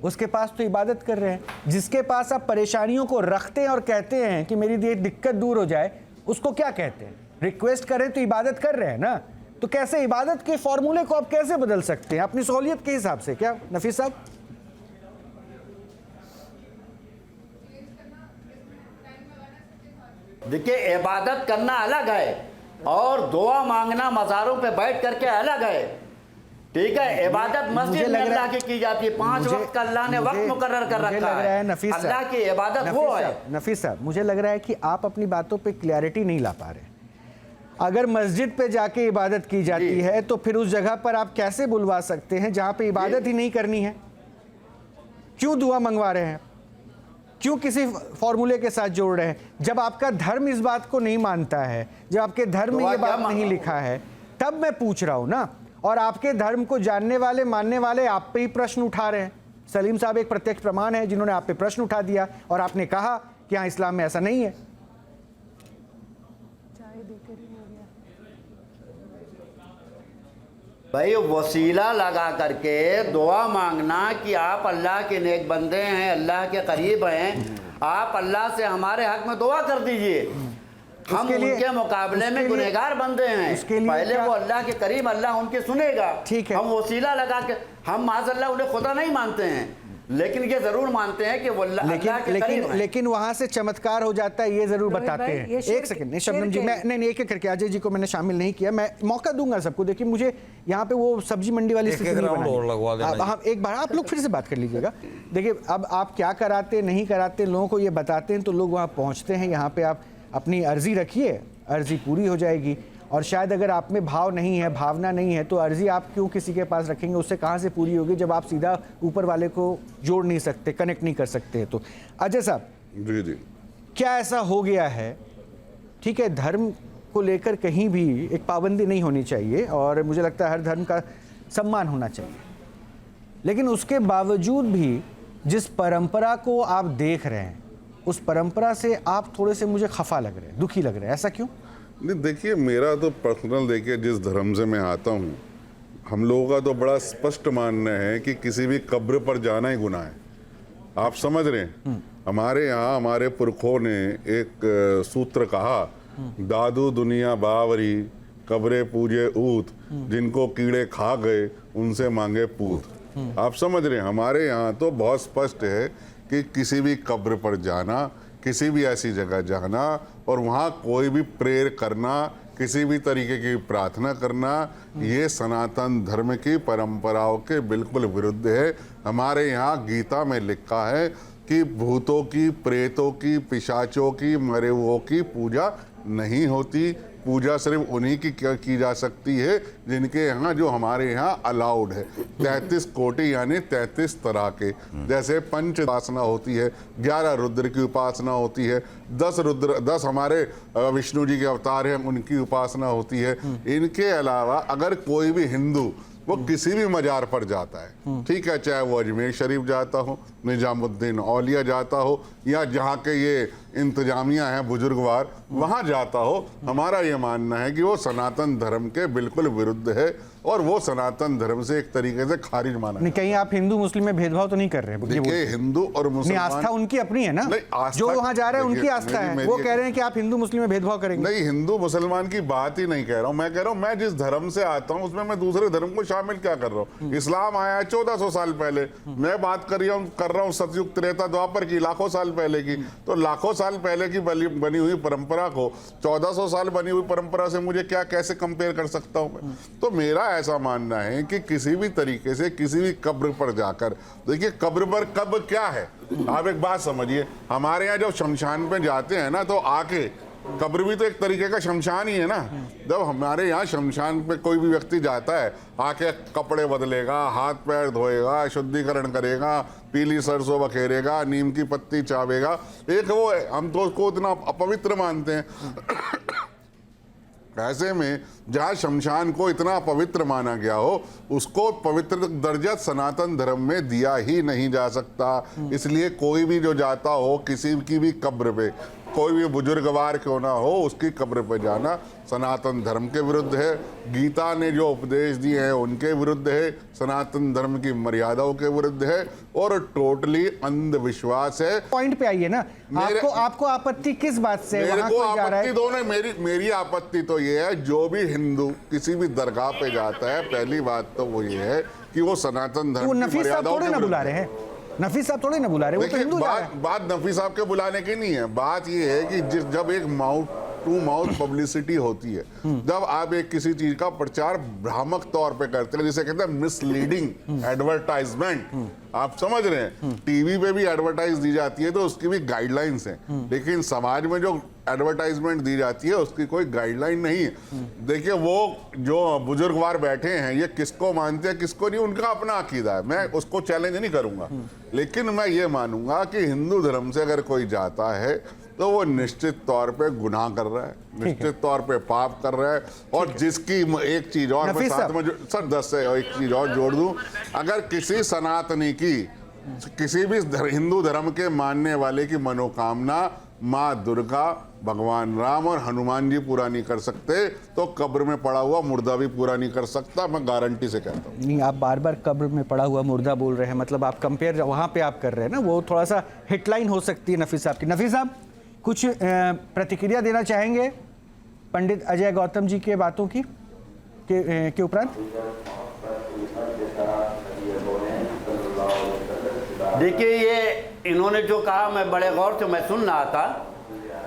उसके पास तो इबादत कर रहे हैं। जिसके पास आप परेशानियों को रखते हैं और कहते हैं कि मेरी ये दिक्कत दूर हो जाए, उसको क्या कहते हैं? रिक्वेस्ट करें तो इबादत कर रहे हैं ना। तो कैसे इबादत के फॉर्मूले को आप कैसे बदल सकते हैं अपनी सहूलियत के हिसाब से? क्या नफीस साहब? देखिए, इबादत करना अलग है और दुआ मांगना मज़ारों पे बैठ करके अलग है। ठीक है, इबादत मस्जिद में अल्लाह की जाती है। 5 वक्त का अल्लाह ने वक्त मुकर्रर कर रखा है। अल्लाह की इबादत वो है। नफीस साहब, मुझे लग रहा है कि आप अपनी बातों पे क्लैरिटी नहीं ला पा रहे। अगर मस्जिद पे जाके इबादत की जाती है तो फिर उस जगह पर आप कैसे बुलवा सकते हैं जहां पे इबादत ही नहीं करनी है? क्यों दुआ मंगवा रहे हैं? क्यों किसी फॉर्मूले के साथ जोड़ रहे हैं? जब आपका धर्म इस बात को नहीं मानता है, जब आपके धर्म में ये बात नहीं लिखा है, तब मैं पूछ रहा हूं ना। और आपके धर्म को जानने वाले, मानने वाले आप पे ही प्रश्न उठा रहे हैं। सलीम साहब एक प्रत्यक्ष प्रमाण है जिन्होंने आप पे प्रश्न उठा दिया और आपने कहा कि हाँ इस्लाम में ऐसा नहीं है। भाई वसीला लगा करके दुआ मांगना कि आप अल्लाह के नेक बंदे हैं, अल्लाह के करीब हैं, आप अल्लाह से हमारे हक में दुआ कर दीजिए। हम उनके मुकाबले में गुनहगार बनते हैं। पहले वो अल्लाह के करीब, अल्लाह उनके सुनेगा। ठीक है, हम वसीला लगा के, हम माज़अल्लाह उन्हें खुदा नहीं मानते हैं, लेकिन ये जरूर मानते हैं कि वो अल्लाह के करीब हैं। लेकिन वहां से चमत्कार हो जाता है, ये जरूर बताते हैं। एक सेकंड, नहीं शबनम जी, मैं नहीं एक एक करके, अजय जी को मैंने शामिल नहीं किया, मैं मौका दूंगा सबको। देखिए मुझे यहाँ पे वो सब्जी मंडी वाली स्थिति नहीं बनानी। हाँ, एक बार आप लोग फिर से बात कर लीजिएगा। देखिए अब आप क्या कराते नहीं कराते, लोगों को ये बताते हैं तो लोग वहाँ पहुँचते हैं। यहाँ पे आप अपनी अर्जी रखिए, अर्जी पूरी हो जाएगी। और शायद अगर आप में भाव नहीं है, भावना नहीं है, तो अर्जी आप क्यों किसी के पास रखेंगे, उससे कहाँ से पूरी होगी जब आप सीधा ऊपर वाले को जोड़ नहीं सकते, कनेक्ट नहीं कर सकते। तो अजय साहब जी जी, क्या ऐसा हो गया है, ठीक है, धर्म को लेकर कहीं भी एक पाबंदी नहीं होनी चाहिए और मुझे लगता है हर धर्म का सम्मान होना चाहिए, लेकिन उसके बावजूद भी जिस परंपरा को आप देख रहे हैं उस परंपरा से आप थोड़े से मुझे खफा लग रहे हैं, दुखी लग रहे हैं, ऐसा क्यों? नहीं देखिए, मेरा तो पर्सनल, देखिए जिस धर्म से मैं आता हूँ, हम लोगों का तो बड़ा स्पष्ट मानना है कि किसी भी कब्र पर जाना ही गुनाह है। आप समझ रहे हैं, हमारे यहाँ हमारे पुरखों ने एक सूत्र कहा, दादू दुनिया बावरी कब्रे पूजे ऊत, जिनको कीड़े खा गए उनसे मांगे पूत। आप समझ रहे हैं, हमारे यहाँ तो बहुत स्पष्ट है कि किसी भी कब्र पर जाना, किसी भी ऐसी जगह जाना और वहाँ कोई भी प्रेयर करना, किसी भी तरीके की प्रार्थना करना, ये सनातन धर्म की परंपराओं के बिल्कुल विरुद्ध है। हमारे यहाँ गीता में लिखा है कि भूतों की, प्रेतों की, पिशाचों की, मरे हुओं की पूजा नहीं होती। पूजा सिर्फ उन्हीं की जा सकती है जिनके यहाँ, जो हमारे यहाँ अलाउड है। 33 कोटि यानी 33 तरह के, जैसे पंच उपासना होती है, 11 रुद्र की उपासना होती है, 10 हमारे विष्णु जी के अवतार हैं उनकी उपासना होती है। इनके अलावा अगर कोई भी हिंदू वो किसी भी मजार पर जाता है, ठीक है, चाहे वो अजमेर शरीफ जाता हो, निजामुद्दीन औलिया जाता हो, या जहाँ के ये इंतजामिया हैं बुजुर्गवार, वहाँ जाता हो, हमारा ये मानना है कि वो सनातन धर्म के बिल्कुल विरुद्ध है और वो सनातन धर्म से एक तरीके से खारिज माना नहीं। कहीं आप हिंदू मुस्लिम में भेदभाव तो नहीं कर रहे हैं? देखिए, हिंदू और मुसलमान, आस्था उनकी अपनी है ना, जो वहाँ जा रहा है उनकी आस्था है। वो कह रहे हैं कि आप हिंदू मुस्लिम में भेदभाव करेंगे। नहीं, हिंदू मुसलमान की बात ही नहीं कह रहा हूँ, मैं कह रहा हूँ मैं जिस धर्म से आता हूँ उसमें मैं दूसरे धर्म को शामिल क्या कर रहा हूँ। इस्लाम आया है 1400 साल पहले, मैं बात कर रहा हूँ सतयुग त्रेता द्वापर की, लाखों साल पहले की। तो लाखों साल पहले की बनी हुई परंपरा को 1400 साल बनी हुई परंपरा से मुझे क्या, कैसे कंपेयर कर सकता हूँ मैं? तो मेरा ऐसा मानना है कि किसी भी तरीके से किसी भी कब्र पर जाकर, देखिए कब्र पर कब्र क्या है, आप एक बात समझिए, हमारे यहाँ जब शमशान पे जाते हैं ना, तो आके कब्र भी तो एक तरीके का शमशान ही है ना। जब हमारे यहाँ शमशान पे कोई भी व्यक्ति जाता है, आके कपड़े बदलेगा, हाथ पैर धोएगा, शुद्धिकरण करेगा, पीली सरसों बखेरेगा, नीम की पत्ती चावेगा, एक वो हम तो उसको इतना अपवित्र मानते हैं। ऐसे में जहाँ शमशान को इतना पवित्र माना गया हो, उसको पवित्र दर्जा सनातन धर्म में दिया ही नहीं जा सकता। इसलिए कोई भी जो जाता हो किसी की भी कब्र पे, कोई भी बुजुर्गवार क्यों ना हो, उसकी कब्र पे जाना सनातन धर्म के विरुद्ध है। गीता ने जो उपदेश दिए हैं उनके विरुद्ध है, सनातन धर्म की मर्यादाओं के विरुद्ध है और टोटली अंधविश्वास है। पॉइंट पे आइए ना, आपको आपत्ति किस बात से? मेरे को आपत्ति दोनों, मेरी आपत्ति तो ये है, जो भी हिंदू किसी भी दरगाह पे जाता है, पहली बात तो वो ये है कि वो सनातन धर्म की मर्यादाओं के बुला रहे हैं। नफीस साहब थोड़े ना बुला रहे, वो तो हिंदू बात नफीस साहब के बुलाने की नहीं है। बात ये है कि जब एक माउथ टू माउथ पब्लिसिटी होती है, जब आप एक किसी चीज का प्रचार भ्रामक तौर पे करते हैं, जिसे कहते हैं मिसलीडिंग एडवर्टाइजमेंट, आप समझ रहे हैं, टीवी पे भी एडवर्टाइज दी जाती है तो उसकी भी गाइडलाइंस हैं, लेकिन समाज में जो एडवर्टाइजमेंट दी जाती है उसकी कोई गाइडलाइन नहीं है। देखिए, वो जो बुजुर्गवार बैठे हैं ये किसको मानते हैं किसको नहीं, उनका अपना अकीदा है, मैं उसको चैलेंज नहीं करूंगा, लेकिन मैं ये मानूंगा कि हिंदू धर्म से अगर कोई जाता है तो वो निश्चित तौर पे गुनाह कर रहा है, निश्चित तौर पे पाप कर रहा है। और जिसकी एक चीज और मैं साथ में सर 10 से एक चीज और जोड़ दूं, अगर किसी सनातनी की, किसी भी हिंदू धर्म के मानने वाले की मनोकामना माँ दुर्गा, भगवान राम और हनुमान जी पूरा नहीं कर सकते, तो कब्र में पड़ा हुआ मुर्दा भी पूरा नहीं कर सकता, मैं गारंटी से कहता हूँ। नहीं, आप बार बार कब्र में पड़ा हुआ मुर्दा बोल रहे हैं, मतलब आप कंपेयर वहाँ पे आप कर रहे हैं ना, वो थोड़ा सा हिटलाइन हो सकती है नफीस साहब की। नफीस साहब, कुछ प्रतिक्रिया देना चाहेंगे पंडित अजय गौतम जी के बातों की के उपरांत? देखिए, ये इन्होंने जो कहा मैं बड़े गौर से मैं सुन रहा था।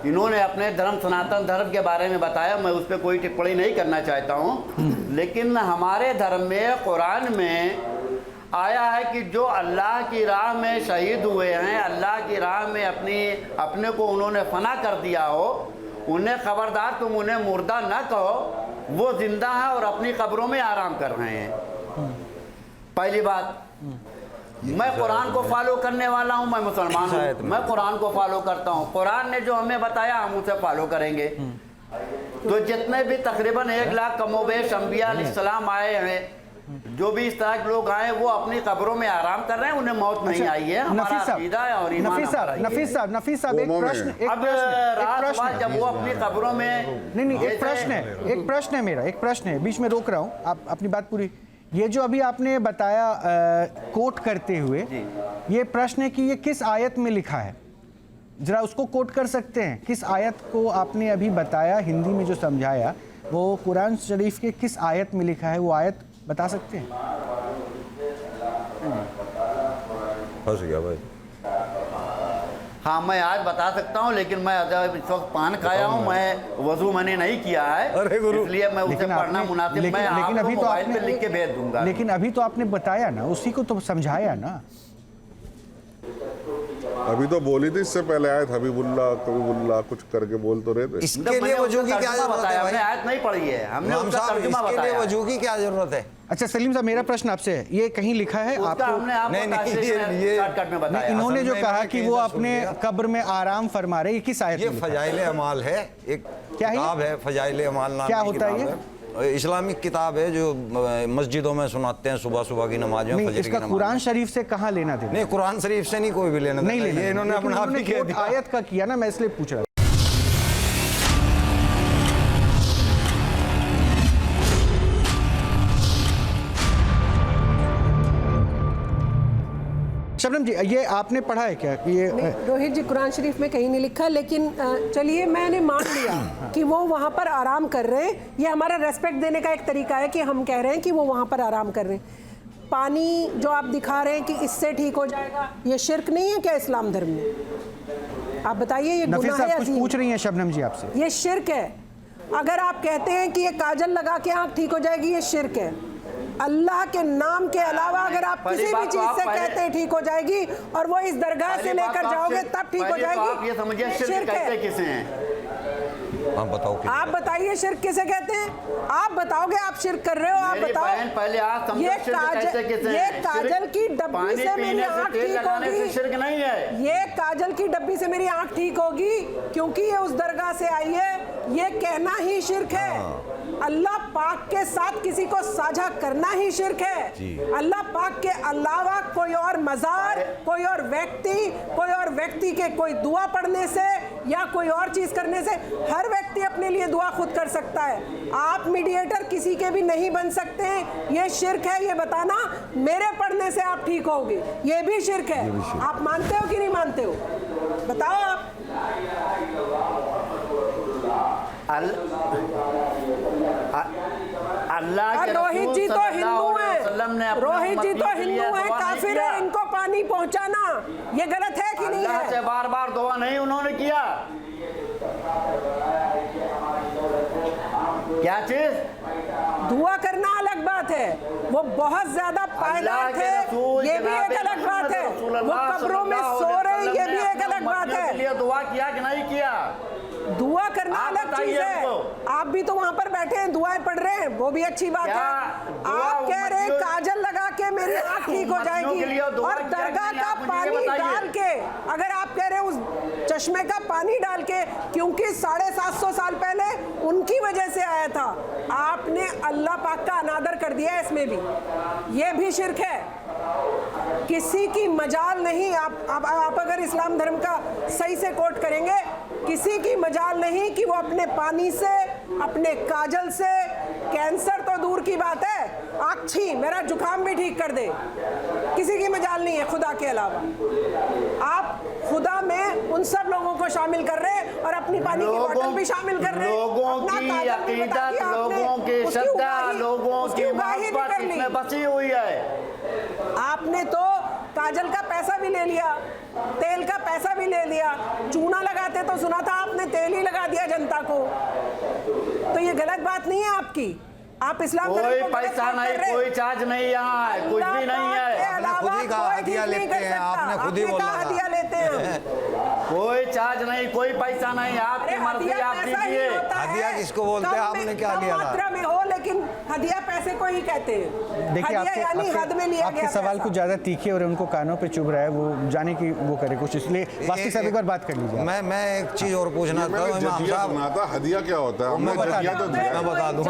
इन्होंने अपने धर्म सनातन धर्म के बारे में बताया, मैं उस पर कोई टिप्पणी नहीं करना चाहता हूँ। लेकिन हमारे धर्म में कुरान में आया है कि जो अल्लाह की राह में शहीद हुए हैं, अल्लाह की राह में अपने को उन्होंने फना कर दिया हो, उन्हें खबरदार तुम उन्हें मुर्दा न कहो, वो जिंदा है और अपनी कब्रों में आराम कर रहे हैं। पहली बात, मैं कुरान को फॉलो करने वाला हूं, मैं मुसलमान हूं, मैं कुरान को फॉलो करता हूं। कुरान ने जो हमें बताया हम उसे फॉलो करेंगे। तो जितने भी तकरीबन 1 लाख कमोबेश अंबिया अलैहिस्सलाम आए हैं, जो भी इस तरह के लोग आए, वो अपनी कब्रों में आराम कर रहे हैं, उन्हें मौत नहीं आई है। हमारा अकीदा है और ईमान हमारा है। नफीस साहब एक प्रश्न, अब रात बाद जब वो अपनी कब्रों में नहीं एक प्रश्न है मेरा, एक प्रश्न है, बीच में रोक रहा हूँ, आप अपनी बात पूरी। ये जो अभी आपने बताया कोट करते हुए, ये प्रश्न है कि ये किस आयत में लिखा है, जरा उसको कोट कर सकते हैं? किस आयत को आपने अभी बताया, हिंदी में जो समझाया, वो कुरान शरीफ के किस आयत में लिखा है, वो आयत बता सकते हैं? फंस गया भाई। हाँ, मैं आज बता सकता हूँ, लेकिन मैं इस वक्त पान खाया हूँ, मैं वजू मैंने नहीं किया है, इसलिए मैं उसे पढ़ना मुनासिब, मैं आपको मोबाइल पे लिख के भेज दूंगा। लेकिन अभी तो आपने बताया ना, उसी को तो समझाया ना। अभी तो बोली थी, इससे पहले आयत हबीबुल्लाह कुछ करके बोल तो रहे थे। इसके लिए वजू की क्या जरूरत है? हमने आयत नहीं पढ़ी है, हमने उसका तर्जुमा बताया। इसके लिए वजू की क्या जरूरत है? अच्छा सलीम साहब, मेरा प्रश्न आपसे है, ये कहीं लिखा है आपको? नहीं, इन्होंने जो कहा कि वो अपने कब्र में आराम फरमा रहे, ये किस आयत में? ये फजाइल अमाल है, एक किताब है फजाइल अमाल नाम की। क्या होता है ये? इस्लामिक किताब है जो मस्जिदों में सुनाते हैं सुबह की नमाज में, फजर की नमाज। कुरान शरीफ से कहाँ लेना देना? नहीं, कुरान शरीफ से नहीं कोई भी लेना देना, ये इन्होंने अपना आप ही कह दिया। आयत का किया ना, मैं इसलिए पूछ रहा था। शबनम जी, ये आपने पढ़ा है क्या कि ये रोहित जी, कुरान शरीफ में कहीं नहीं लिखा, लेकिन चलिए मैंने मान लिया कि वो वहाँ पर आराम कर रहे हैं। ये हमारा रेस्पेक्ट देने का एक तरीका है कि हम कह रहे हैं कि वो वहाँ पर आराम कर रहे हैं। पानी जो आप दिखा रहे हैं कि इससे ठीक हो जाएगा, ये शिर्क नहीं है क्या इस्लाम धर्म में? आप बताइए, ये गुनाह है? कुछ पूछ रही हैं शबनम जी आपसे। ये शिर्क है। अगर आप कहते हैं कि ये काजल लगा के आँख ठीक हो जाएगी, ये शिर्क है। अल्लाह के नाम के अलावा अगर आप किसी भी चीज से कहते हैं ठीक हो जाएगी, और वो इस दरगाह से लेकर जाओगे तब ठीक हो जाएगी, आप ये समझिए शिर्क कहते किसे हैं? आप बताइए शिर्क किसे कहते हैं? आप बताओगे, आप शिर्क कर रहे हो, आप बताओ। पहले आप समझो ये काजल की डब्बी से मेरी आँख ठीक होगी, शिर्क नहीं है। ये काजल की डब्बी से मेरी आँख ठीक होगी क्योंकि ये उस दरगाह से आई है, ये कहना ही शिर्क है। अल्लाह पाक के साथ किसी को साझा करना ही शिर्क है। अल्लाह पाक के अलावा कोई और मज़ार, कोई और व्यक्ति के कोई दुआ पढ़ने से या कोई और चीज़ करने से, हर व्यक्ति अपने लिए दुआ खुद कर सकता है। आप मीडिएटर किसी के भी नहीं बन सकते हैं, ये शिर्क है। ये बताना मेरे पढ़ने से आप ठीक होगे, ये भी शिर्क है। आप मानते हो कि नहीं मानते हो? बताओ आप। अल्लाह के रोहित जी तो हिंदू हैं, रोहित जी तो हिंदू हैं, काफिर है, इनको पानी पहुंचाना ये गलत है कि नहीं है? से बार बार दुआ नहीं उन्होंने किया। क्या चीज? दुआ करना अलग बात है, वो बहुत ज्यादा पायदार थे, ये भी एक अलग बात है। वो कब्रों में सो रहे, ये भी एक अलग बात है। दुआ किया कि नहीं किया? दुआ करना अलग चीज है। आप भी तो वहाँ पर बैठे हैं, दुआएं पढ़ रहे हैं, वो भी अच्छी बात है। आप कह रहे हैं काजल लगा के मेरी आँख ठीक हो जाएगी, और दरगाह का पानी डाल के, अगर आप कह रहे हैं उस चश्मे का पानी डाल के, क्योंकि 750 साल पहले उनकी वजह से आया था, आपने अल्लाह पाक का अनादर कर दिया है इसमें भी, ये भी शिर्क है। किसी की मजाल नहीं, आप अगर इस्लाम धर्म का सही से कोट करेंगे, किसी की मजाल नहीं कि वो अपने पानी से, अपने काजल से, कैंसर तो दूर की बात है, आँखी मेरा जुकाम भी ठीक कर दे, किसी की मजाल नहीं है खुदा के अलावा। आप खुदा में उन सब लोगों को शामिल कर रहे हैं और अपनी पानी की बोतल भी शामिल कर रहे हैं। लोगों की अकीदत, लोगों की श्रद्धा, लोगों की मोहब्बत इसमें बसी हुई है। आपने तो काजल का पैसा भी ले लिया, तेल का पैसा भी ले लिया। चूना लगाते तो सुना था आपने तेल ही लगा दिया जनता को। तो ये गलत बात नहीं है आपकी। आप इस्लाम कोई पैसा नहीं, कोई चार्ज नहीं, यहाँ है कुछ भी नहीं है। आपने खुद ही कहा हदिया लेते हैं, आपने खुद ही बोला हदिया लेते हैं। कोई चार्ज नहीं, कोई पैसा नहीं, आपकी मर्जी, आप दीजिए। हदिया किसको बोलते हैं? आपने क्या लिया था? मात्रा में हो, लेकिन हदिया पैसे को ही कहते हैं। देखिए आपके सवाल कुछ ज्यादा तीखे और उनको कानों पे चुभ रहा है, वो जाने की वो करे कुछ, इसलिए वास्तविक साहब एक बार बात कर लीजिए। मैं एक चीज और पूछना चाहता हूँ इमाम साहब। हदिया क्या होता है? हमने जजिया तो दिया, मैं बता दूं।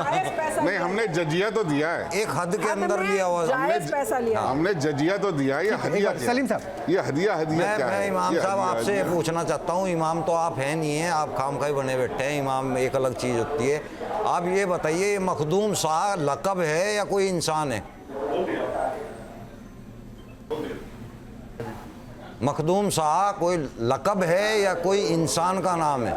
नहीं हमने जजिया तो दिया है, एक हद के अंदर लिया हुआ हमने जजिया तो दिया। ये हदिया सलीम साहब, ये हदिया क्या है? मैं इमाम साहब आपसे ये पूछना चाहता हूँ, इमाम तो आप हैं नहीं हैं, आप खामखाई बने बैठे हैं, इमाम एक अलग चीज़ होती है। आप ये बताइए, ये मखदूम शाह लक़ब है या कोई इंसान है? मखदूम शाह कोई लक़ब है या कोई इंसान का नाम है?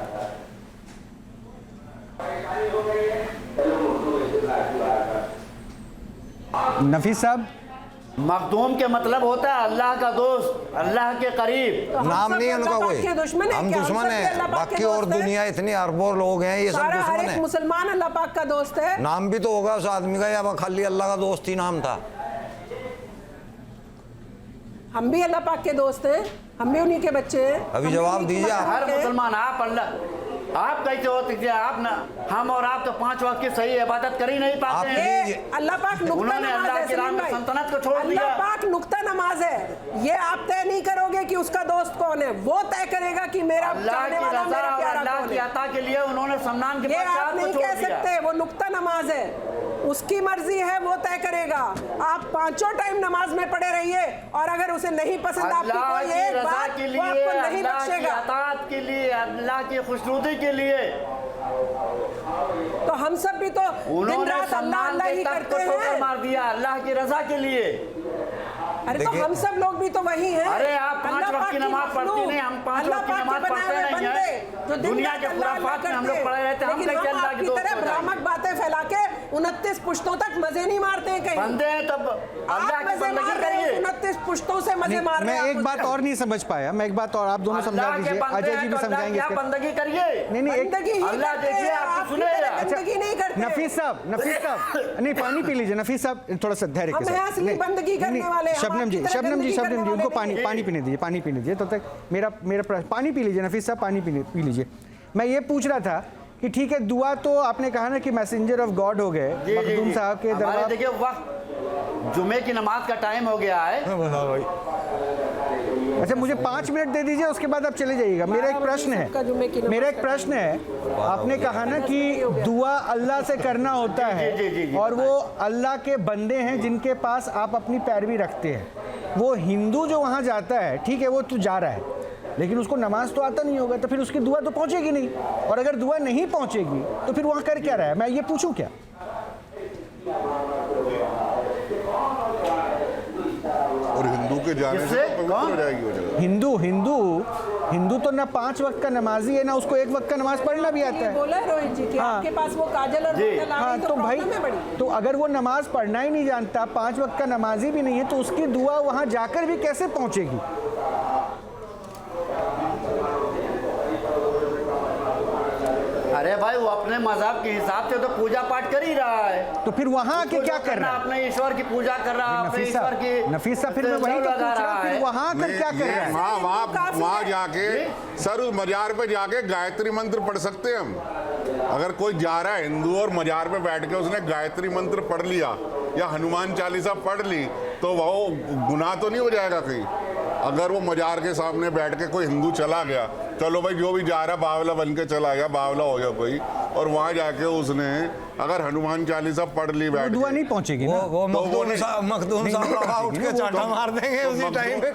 नफीस साहब, मखदूम के मतलब होता है अल्लाह का दोस्त, अल्लाह के करीब। नाम नहीं है उनका कोई, हम दुश्मन है। बाकी और दुनिया इतनी अरबों लोग हैं, ये सब दुश्मन है। मुसलमान अल्लाह पाक का दोस्त है। नाम भी तो होगा उस आदमी का, या खाली अल्लाह का दोस्त ही नाम था? हम भी अल्लाह पाक के दोस्त हैं, हम भी उन्हीं के बच्चे हैं। अभी जवाब दीजिए। हर मुसलमान, आप अल्लाह, आप कैसे होते हैं? आप ना, हम और आप तो 5 वक्त की सही इबादत कर ही नहीं पाते हैं। अल्लाह पाक नुक्ता नमाज है, सलीम भाई, सल्तनत को छोड़ दिया। अल्लाह पाक नुक्ता नमाज है। ये आप तय नहीं करोगे कि उसका दोस्त कौन है, वो तय करेगा कि मेरा चाहने वाला, मेरा प्यारा अल्लाह कौन की है। अता के लिए उन्होंने सम्मान के ये आप पश्चात नहीं को छोड़ कह दिया। सकते, वो नुक्ता नमाज है, उसकी मर्जी है, वो तय करेगा। आप 5 टाइम नमाज में पड़े रहिए, और अगर उसे नहीं पसंद आपकी कोई एक बात, वो आपको नहीं बख्शेगा। अताअत के लिए, अल्लाह की खुशनुदी के लिए तो हम सब भी तो दिन रात अल्लाह अल्लाह ही करते हैं। मार दिया अल्लाह की रजा के लिए। अरे तो हम सब लोग भी तो वही हैं। अरे आप 5 वक्त की नमाज पढ़ती नहीं, हम 5 वक्त की नमाज पढ़ते नहीं हैं। दुनिया के खुराफात में हम लोग पढ़े रहते हैं, हम लेकिन हम आपकी तरह भ्रामक बातें फैला के 29 पुश्तों तक मजे नहीं मारते हैं कहीं। बंदे हैं तब अल्लाह की बंदगी करिए। 29 पुश्तों से मजे मार रहे हैं। मैं एक बात और नहीं समझ पाया, मैं एक बात और, आप दोनों समझा दीजिए, अजय जी भी समझाएंगे। क्या बंदगी करिए? नहीं अल्लाह देखिए, आप सुनेगा। बंदगी नहीं करते। नफीस साहब, नहीं पानी पी लीजिए नफीस साहब, थोड़ा सा धैर्य के साथ। असली बंदगी करने वाले शबनम जी उनको पानी पीने दीजिए तब तक। मेरा पानी पी लीजिए नफीस साहब, पानी पी लीजिए। मैं ये पूछ रहा था कि ठीक है, दुआ तो आपने कहा ना कि मैसेंजर ऑफ गॉड हो गए मखदूम साहब के दरबार। देखिए वक्त जुमे की नमाज का टाइम हो गया है। अच्छा, मुझे 5 मिनट दे दीजिए, उसके बाद आप चले जाइएगा। मेरा एक प्रश्न है, आपने कहा ना कि दुआ अल्लाह से करना होता है, और वो अल्लाह के बंदे हैं जिनके पास आप अपनी पैरवी रखते हैं। वो हिंदू जो वहाँ जाता है, ठीक है, वो तो जा रहा है, लेकिन उसको नमाज तो आता नहीं होगा, तो फिर उसकी दुआ तो पहुँचेगी नहीं। और अगर दुआ नहीं पहुँचेगी तो फिर वहाँ कर क्या रहा है? मैं ये पूछूँ क्या? और हिंदू के जाने से तो पवित्र हो जाएगी वो जगह। हिंदू तो ना 5 वक्त का नमाजी है, ना उसको 1 वक्त का नमाज पढ़ना भी आता है। बोला रोहित जी कि आपके पास वो काजल और तो भाई, तो अगर वो नमाज पढ़ना ही नहीं जानता, 5 वक्त का नमाजी भी नहीं है, तो उसकी दुआ वहां जाकर भी कैसे पहुंचेगी? अरे भाई, वो अपने मजहब के हिसाब से तो पूजा पाठ कर ही रहा है, तो फिर वहां आके क्या कर रहा है? अपने ईश्वर की पूजा कर रहा है, अपने ईश्वर की। नफीस साहब, फिर मैं वही तो पूछ रहा हूं, फिर वहां आकर क्या कर रहा है? वहां जाके सर उस मजार पे जाके गायत्री मंत्र पढ़ सकते हैं हम। अगर कोई जा रहा है हिंदू और मजार पे बैठ के उसने गायत्री मंत्र पढ़ लिया या हनुमान चालीसा पढ़ ली, तो वो गुनाह तो नहीं हो जाएगा कहीं? अगर वो मजार के सामने बैठ के कोई हिंदू चला गया, चलो भाई जो भी जा रहा है बावला बन के चला गया, बावला हो गया कोई, और वहां जाके उसने अगर हनुमान चालीसा पढ़ ली बैठ, दुआ नहीं पहुंचेगी ना। वो मखदूम साहब उठ के चाटा मार देंगे उसी टाइम पे।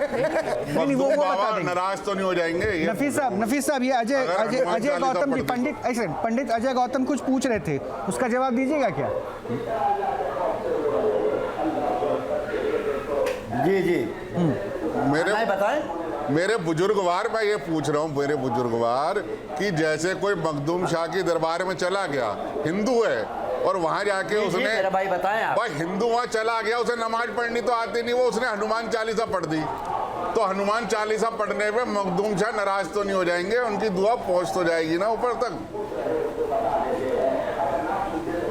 वो बता देंगे। नाराज तो नहीं हो जाएंगे? नफीस साहब, ये अजय गौतम जी, पंडित अजय गौतम कुछ पूछ रहे थे, उसका जवाब दीजिएगा क्या? जी मेरे बताएं। मेरे बुजुर्गवार, मैं ये पूछ रहा हूँ मेरे बुजुर्गवार कि जैसे कोई मखदूम शाह की दरबार में चला गया, हिंदू है, और वहां जाके उसने, मेरा भाई बताएं, भाई हिंदू वहां चला गया, उसे नमाज पढ़नी तो आती नहीं, वो उसने हनुमान चालीसा पढ़ दी, तो हनुमान चालीसा पढ़ने पे मखदूम शाह नाराज तो नहीं हो जाएंगे? उनकी दुआ पहुंच तो जाएगी ना ऊपर तक।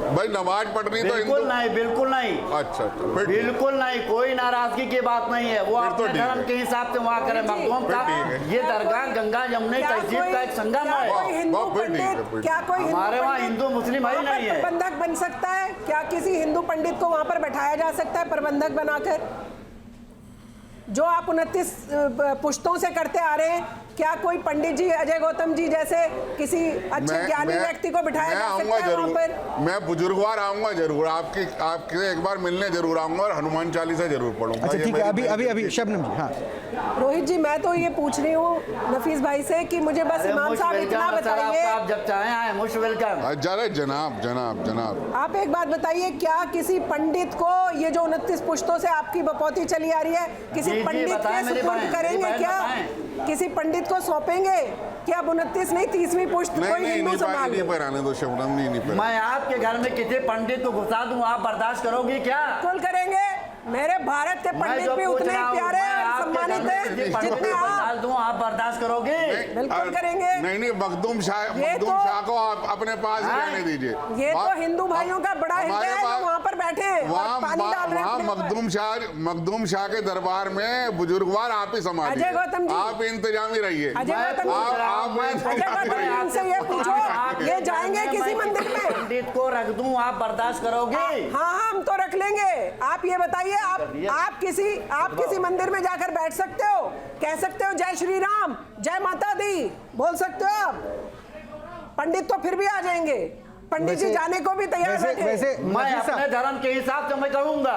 भाई नमाज पढ़नी तो बिल्कुल नहीं, बिल्कुल नहीं। अच्छा, बिल्कुल नहीं, कोई नाराजगी की बात नहीं है। वो अपने धर्म के हिसाब से वहाँ करें। मखदूम का ये दरगाह गंगा यमुना तहजीब का एक संगम है। क्या कोई हमारे वहाँ हिंदू मुस्लिम ही नहीं है। प्रबंधक बन सकता है? क्या किसी हिंदू पंडित को वहाँ पर बैठाया जा सकता है प्रबंधक बनाकर? जो आप 29 पुश्तों से करते आ रहे हैं, क्या कोई पंडित जी, अजय गौतम जी जैसे किसी अच्छे ज्ञानी व्यक्ति को बिठाया जा सकता है वहाँ पर? मैं बुजुर्गवार आऊंगा जरूर, आपके एक बार मिलने जरूर आऊंगा और हनुमान चालीसा जरूर पढ़ूंगा। अच्छा ठीक है, अभी शबनम जी। हाँ रोहित जी, मैं तो ये पूछ रही हूँ नफीस भाई से कि मुझे बस इमाम साहब इतना बताइए। आप जब चाहें आए, मोस्ट वेलकम। जनाब जनाब जनाब, आप एक बात बताइए, क्या किसी पंडित को ये जो 29 पुश्तों से आपकी बपौती चली आ रही है, किसी पंडित के सुपुर्द करेंगे क्या? किसी पंडित को सौंपेंगे कि अब 29 नहीं 30वीं पुश्त कोई हिंदू संभाल ले? मैं आपके घर में किसी पंडित को घुसा दूं, आप बर्दाश्त करोगी क्या? बिल्कुल करेंगे। मेरे भारत के पंडित भी उतने ही प्यारे और सम्मानित हैं जितने आप। आप बर्दाश्त करोगे? बिल्कुल करेंगे। नहीं, मखदूम शाह को आप अपने पास रहने दीजिए। ये तो हिंदू भाइयों का बड़ा हृदय है जो वहाँ पर बैठे वहाँ मखदूम शाह के दरबार में बुजुर्गवार आप ही संभालिए। अजय गौतम जी, आप इंतजामी रहिए। अजय गौतम से ये पूछो, ये जाएंगे किसी मंदिर में? पंडित को रख दूं, आप बर्दाश्त करोगे? हाँ, हम तो रख लेंगे। आप ये बताइए, आप किसी मंदिर में जाकर बैठ सकते हो, कह सकते हो जय श्री राम, जय माता दी, बोल सकते हो आप? पंडित तो फिर भी आ जाएंगे, पंडित जी जाने को भी तैयार बैठे। मैं अपने धर्म के हिसाब से मैं कहूंगा।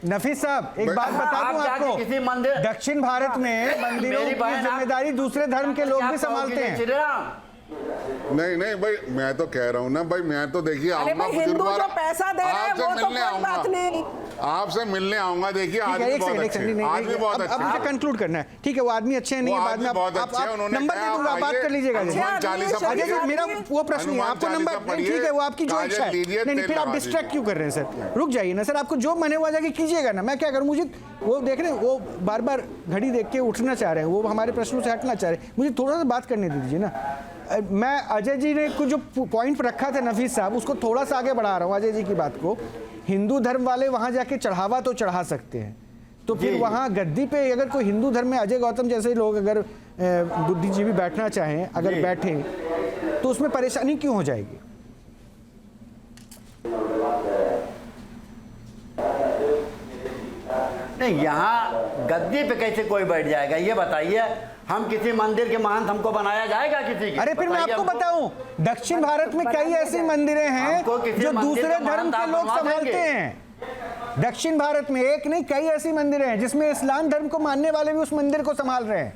नफीस साहब, एक बात बता दूं आपको, किसी मंदिर, दक्षिण भारत में मंदिरों की जिम्मेदारी दूसरे धर्म के लोग भी संभालते हैं। नहीं भाई, मैं तो कह रहा हूँ ना भाई, मैं तो देखिए आऊंगा, बुजुर्गवार पैसा दे रहे हैं वो तो कोई बात नहीं, आपसे मिलने आऊंगा। देखिए आदमी बहुत अच्छे हैं, अब मुझे कंक्लूड करना है। ठीक है, वो आदमी अच्छे हैं, नहीं है, बाद में आप नंबर दे दूंगा, बात कर लीजिएगा। मेरा वो प्रश्न है, आपको नंबर, ठीक है, वो आपकी जो इच्छा है। नहीं, फिर आप डिस्ट्रैक्ट क्यों कर रहे हैं सर? रुक जाइए ना सर, आपको जो मने हुआ जाके कीजिएगा ना, मैं क्या करूँ? मुझे वो देख रहे हैं, वो बार बार घड़ी देख के उठना चाह रहे हैं, वो हमारे प्रश्नों से हटना चाह रहे हैं, मुझे थोड़ा सा बात करने दीजिए ना। मैं अजय जी ने कुछ जो पॉइंट रखा था नफीस साहब, उसको थोड़ा सा आगे बढ़ा रहा हूँ अजय जी की बात को। हिंदू धर्म वाले वहां जाके चढ़ावा तो चढ़ा सकते हैं, तो फिर वहां गद्दी पे अगर कोई हिंदू धर्म में अजय गौतम जैसे लोग अगर बुद्धिजीवी बैठना चाहें, अगर बैठे, तो उसमें परेशानी क्यों हो जाएगी? नहीं, यहाँ गद्दी पे कैसे कोई बैठ जाएगा ये बताइए? हम किसी मंदिर के महंत हमको बनाया जाएगा किसी की? अरे फिर मैं आपको बताऊं, दक्षिण भारत में कई ऐसी मंदिरें हैं जो दूसरे धर्म के लोग संभालते हैं। दक्षिण भारत में एक नहीं, कई ऐसी मंदिरें हैं जिसमें इस्लाम धर्म को मानने वाले भी उस मंदिर को संभाल रहे हैं।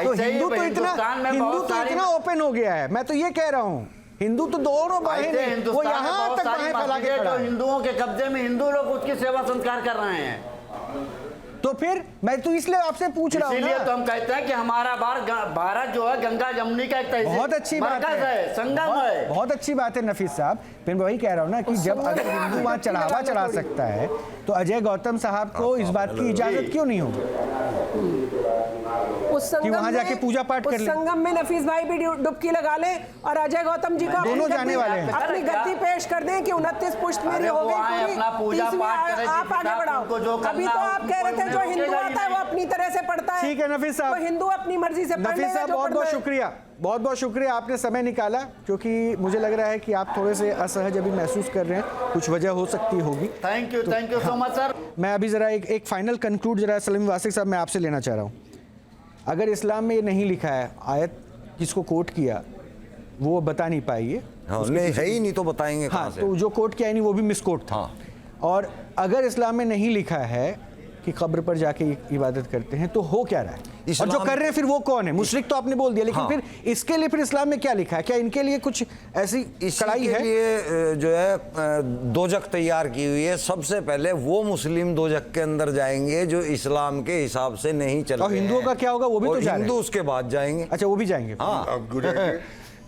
तो हिंदू तो इतना ओपन हो गया है। मैं तो ये कह रहा हूँ, हिंदू तो दोनों बाहें, वो यहाँ तक बाहें फैला के खड़ा है। हिंदुओं के कब्जे में हिंदू लोग उसकी सेवा संस्कार कर रहे हैं। तो फिर मैं तो इसलिए आपसे पूछ रहा हूँ, इसीलिए तो हम कहते हैं कि हमारा भारत जो है गंगा जमुनी का एक बहुत अच्छी बात है, संगम है। बहुत अच्छी बात है नफीस साहब। फिर मैं वही कह रहा हूँ ना कि जब अगर हिंदू वहाँ चढ़ावा चढ़ा सकता है, तो अजय गौतम साहब को इस बात की इजाजत क्यों नहीं होगी कि वहाँ जाके पूजा पाठ कर ले? संगम में नफीस भाई भी डुबकी लगा ले और अजय गौतम जी को दोनों जाने वाले हैं, अपनी गद्दी पेश कर दें कि 29 पुश्त मेरी हो गई पूरी, आप आगे बढ़ाओ। अभी तो आप कह रहे थे जो हिंदू आता है वो अपनी तरह से पढ़ता है। ठीक है नफीस साहब, तो हिंदू अपनी मर्जी से पढ़ नफीस साहब बहुत बहुत शुक्रिया, आपने समय निकाला, क्योंकि मुझे लग रहा है कि आप थोड़े से असहज अभी महसूस कर रहे हैं, कुछ वजह हो सकती होगी। Thank you so much sir. मैं अभी जरा एक फाइनल कंक्लूड जरा सलीम वासिक साहब मैं आपसे लेना चाह रहा हूँ। अगर इस्लाम में ये नहीं लिखा है, आयत किसको कोट किया वो बता नहीं पाइए। हाँ, नहीं है ही नहीं तो बताएंगे कहाँ से? तो जो कोट किया नहीं वो भी मिसकोट था। और अगर इस्लाम में नहीं लिखा है कि कब्र पर जाके इबादत करते हैं, तो हो क्या रहा है? और जो इस्लाम- कर रहे हैं फिर वो कौन है? मुशरिक तो आपने बोल दिया, लेकिन हाँ। फिर इसके लिए फिर इस्लाम में क्या लिखा है? क्या इनके लिए कुछ ऐसी कड़ाई इसके है? लिए जो है दोजख तैयार की हुई है। सबसे पहले वो मुस्लिम दोजख के अंदर जाएंगे जो इस्लाम के हिसाब से नहीं चल और रहे हिंदुओं हैं। का क्या होगा? वो भी और तो जा रहे हैं। हिंदू उसके बाद जाएंगे। अच्छा, वो भी जाएंगे। हाँ, अब गुजरेंगे।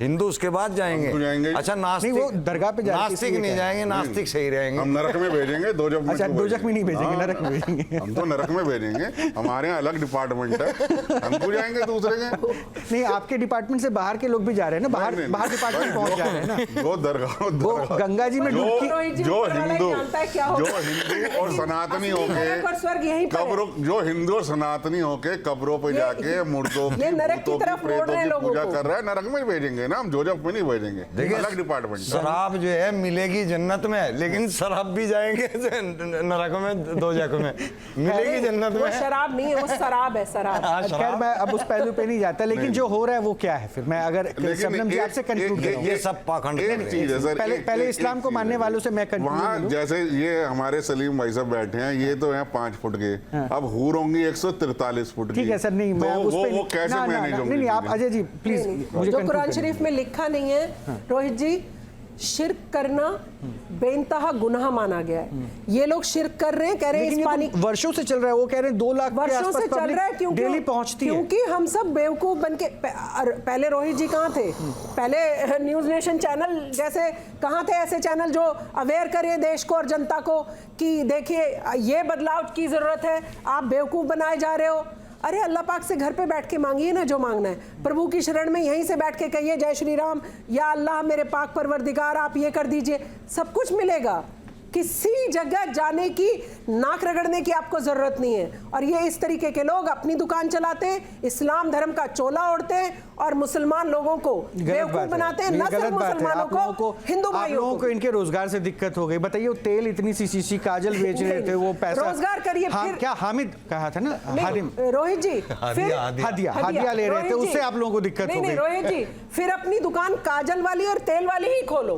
हिंदू उसके बाद जाएंगे। अच्छा, नास्तिक नहीं, वो दरगाह पे जाके नास्तिक इसलिए नहीं क्या है? जाएंगे, नास्तिक सही रहेंगे। हम नरक में भेजेंगे, दोजख में अच्छा, क्यों दोजख में नहीं भेजेंगे, हाँ। नरक में भेजेंगे। हम तो नरक में भेजेंगे, हमारे यहाँ अलग डिपार्टमेंट है, हम क्यों जाएंगे दूसरे के? नहीं, आपके डिपार्टमेंट से बाहर के लोग भी जा रहे हैं ना, बाहर नहीं, बाहर डिपार्टमेंट पहुंच जा रहे हैं ना। वो दरगाह वो गंगा जी में डुबकी जो हिंदू और सनातनी होके कब्रों, जो हिंदू और सनातनी होके कब्रों पे जाके मुर्दों की, भूतों की, प्रेतों की पूजा कर रहा है, नरक में भेजेंगे ना, हम दोजख में नहीं भेजेंगे। देखिए, अलग डिपार्टमेंट। शराब जो है मिलेगी जन्नत में, लेकिन शराब भी जाएंगे नरक में, दोजख में। मिलेगी जन्नत वो में। शराब नहीं है, वो शराब है, शराब। खैर, मैं अब उस पहलू पे नहीं जाता, लेकिन जो हो रहा है वो क्या है? फिर मैं अगर शबनम जी आपसे कंक्लूड करूं, ये सब पाखंड एक चीज है सर, पहले इस्लाम को मानने वालों से मैं वहाँ कंक्लूड जैसे ये हमारे सलीम भाई साहब बैठे हैं, ये तो हैं 5 फुट के, अब हूर होंगी 143 फुट की। ठीक है सर, नहीं मैं तो उस पे वो कैसे मैनेज होंगी? नहीं, आप अजय जी प्लीज मुझे जो conclude कुरान करने शरीफ में लिखा नहीं है रोहित जी, शिर्क करना बेइंतहा गुनाह माना गया है। ये लोग शिर्क कर रहे हैं, कह रहे हैं लेकिन इस ये पानी तो वर्षों से चल रहा है। वो कह रहे हैं 2 लाख के वर्षों आसपास से चल रहा है, पब्लिक डेली पहुंचती है। क्योंकि हम सब बेवकूफ बन के पहले रोहित जी कहाँ थे? पहले न्यूज नेशन चैनल जैसे कहाँ थे ऐसे चैनल जो अवेयर करे देश को और जनता को कि देखिए ये बदलाव की जरूरत है, आप बेवकूफ बनाए जा रहे हो। अरे अल्लाह पाक से घर पे बैठ के मांगिए ना जो मांगना है, प्रभु की शरण में यहीं से बैठ के कहिए जय श्री राम, या अल्लाह मेरे पाक परवरदिगार आप ये कर दीजिए, सब कुछ मिलेगा। किसी जगह जाने की, नाक रगड़ने की आपको जरूरत नहीं है। और ये इस तरीके के लोग अपनी दुकान चलाते हैं, इस्लाम धर्म का चोला ओढ़ते हैं और मुसलमान लोगों को बेवकूफ बनाते हैं। न सिर्फ मुसलमानों को, हिंदू आप भाइयों लोगों को इनके रोजगार से दिक्कत हो गई। बताइए, वो तेल इतनी सी शीशी काजल बेच रहे थे, वो पैसा रोजगार करिए। फिर क्या हामिद कहा था ना, हादिम रोहित जी, फिर हदिया ले रहे थे, उससे आप लोगों को दिक्कत हो गई। रोहित जी, फिर अपनी दुकान काजल वाली और तेल वाली ही खोलो।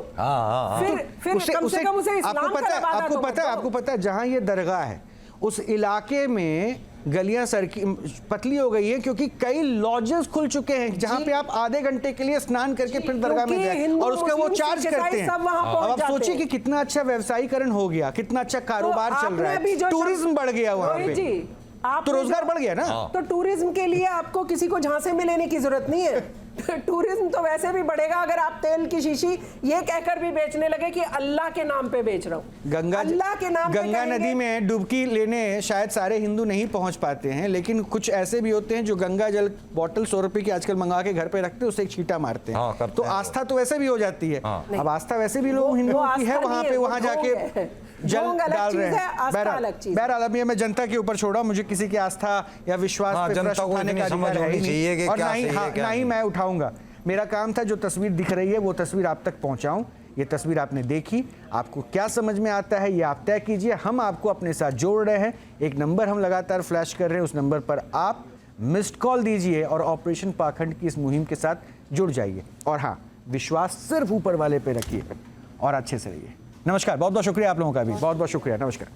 फिर कम से कम उसे इस्लाम का रवादा तो आपको पता है जहां ये दरगाह है उस इलाके में गलियां सरकी पतली हो गई है, क्योंकि कई लॉजेस खुल चुके हैं जहां पे आप आधे घंटे के लिए स्नान करके फिर दरगाह में जाए और उसका वो चार्ज करते हैं। अब आप सोचिए कि कितना अच्छा व्यवसायीकरण हो गया, कितना अच्छा कारोबार चल रहा है, टूरिज्म बढ़ गया वहां पे, तो रोजगार बढ़ गया ना। तो टूरिज्म के लिए आपको किसी को झांसे में लेने की जरूरत नहीं है। टूरिज्म तो वैसे भी बढ़ेगा अगर आप तेल की शीशी ये कहकर भी बेचने लगे कि अल्लाह के नाम पे बेच रहा हूँ। अल्लाह के नाम पे गंगा नदी में डुबकी लेने शायद सारे हिंदू नहीं पहुंच पाते हैं, लेकिन कुछ ऐसे भी होते हैं जो गंगा जल बॉटल 100 रुपए की आजकल मंगा के घर पे रखते हैं, उससे एक छींटा मारते हैं। तो आस्था तो वैसे भी हो जाती है। अब आस्था वैसे भी लोग हिंदुओं की है, वहां पे वहां जाके जल डाल रहे हैं। बहरहाल अब ये मैं जनता के ऊपर छोड़ा, मुझे किसी की आस्था या विश्वास पे प्रश्न उठाने का अधिकार है ही नहीं, और ना ही मैं उठाऊंगा। मेरा काम था जो तस्वीर दिख रही है वो तस्वीर आप तक पहुंचाऊं। ये तस्वीर आपने देखी, आपको क्या समझ में आता है ये आप तय कीजिए। हम आपको अपने साथ जोड़ रहे हैं, एक नंबर हम लगातार फ्लैश कर रहे हैं, उस नंबर पर आप मिस्ड कॉल दीजिए और ऑपरेशन पाखंड की इस मुहिम के साथ जुड़ जाइए। और हाँ, विश्वास सिर्फ ऊपर वाले पे रखिए और अच्छे से रहिए। नमस्कार, बहुत बहुत शुक्रिया आप लोगों का भी, बहुत बहुत शुक्रिया, नमस्कार।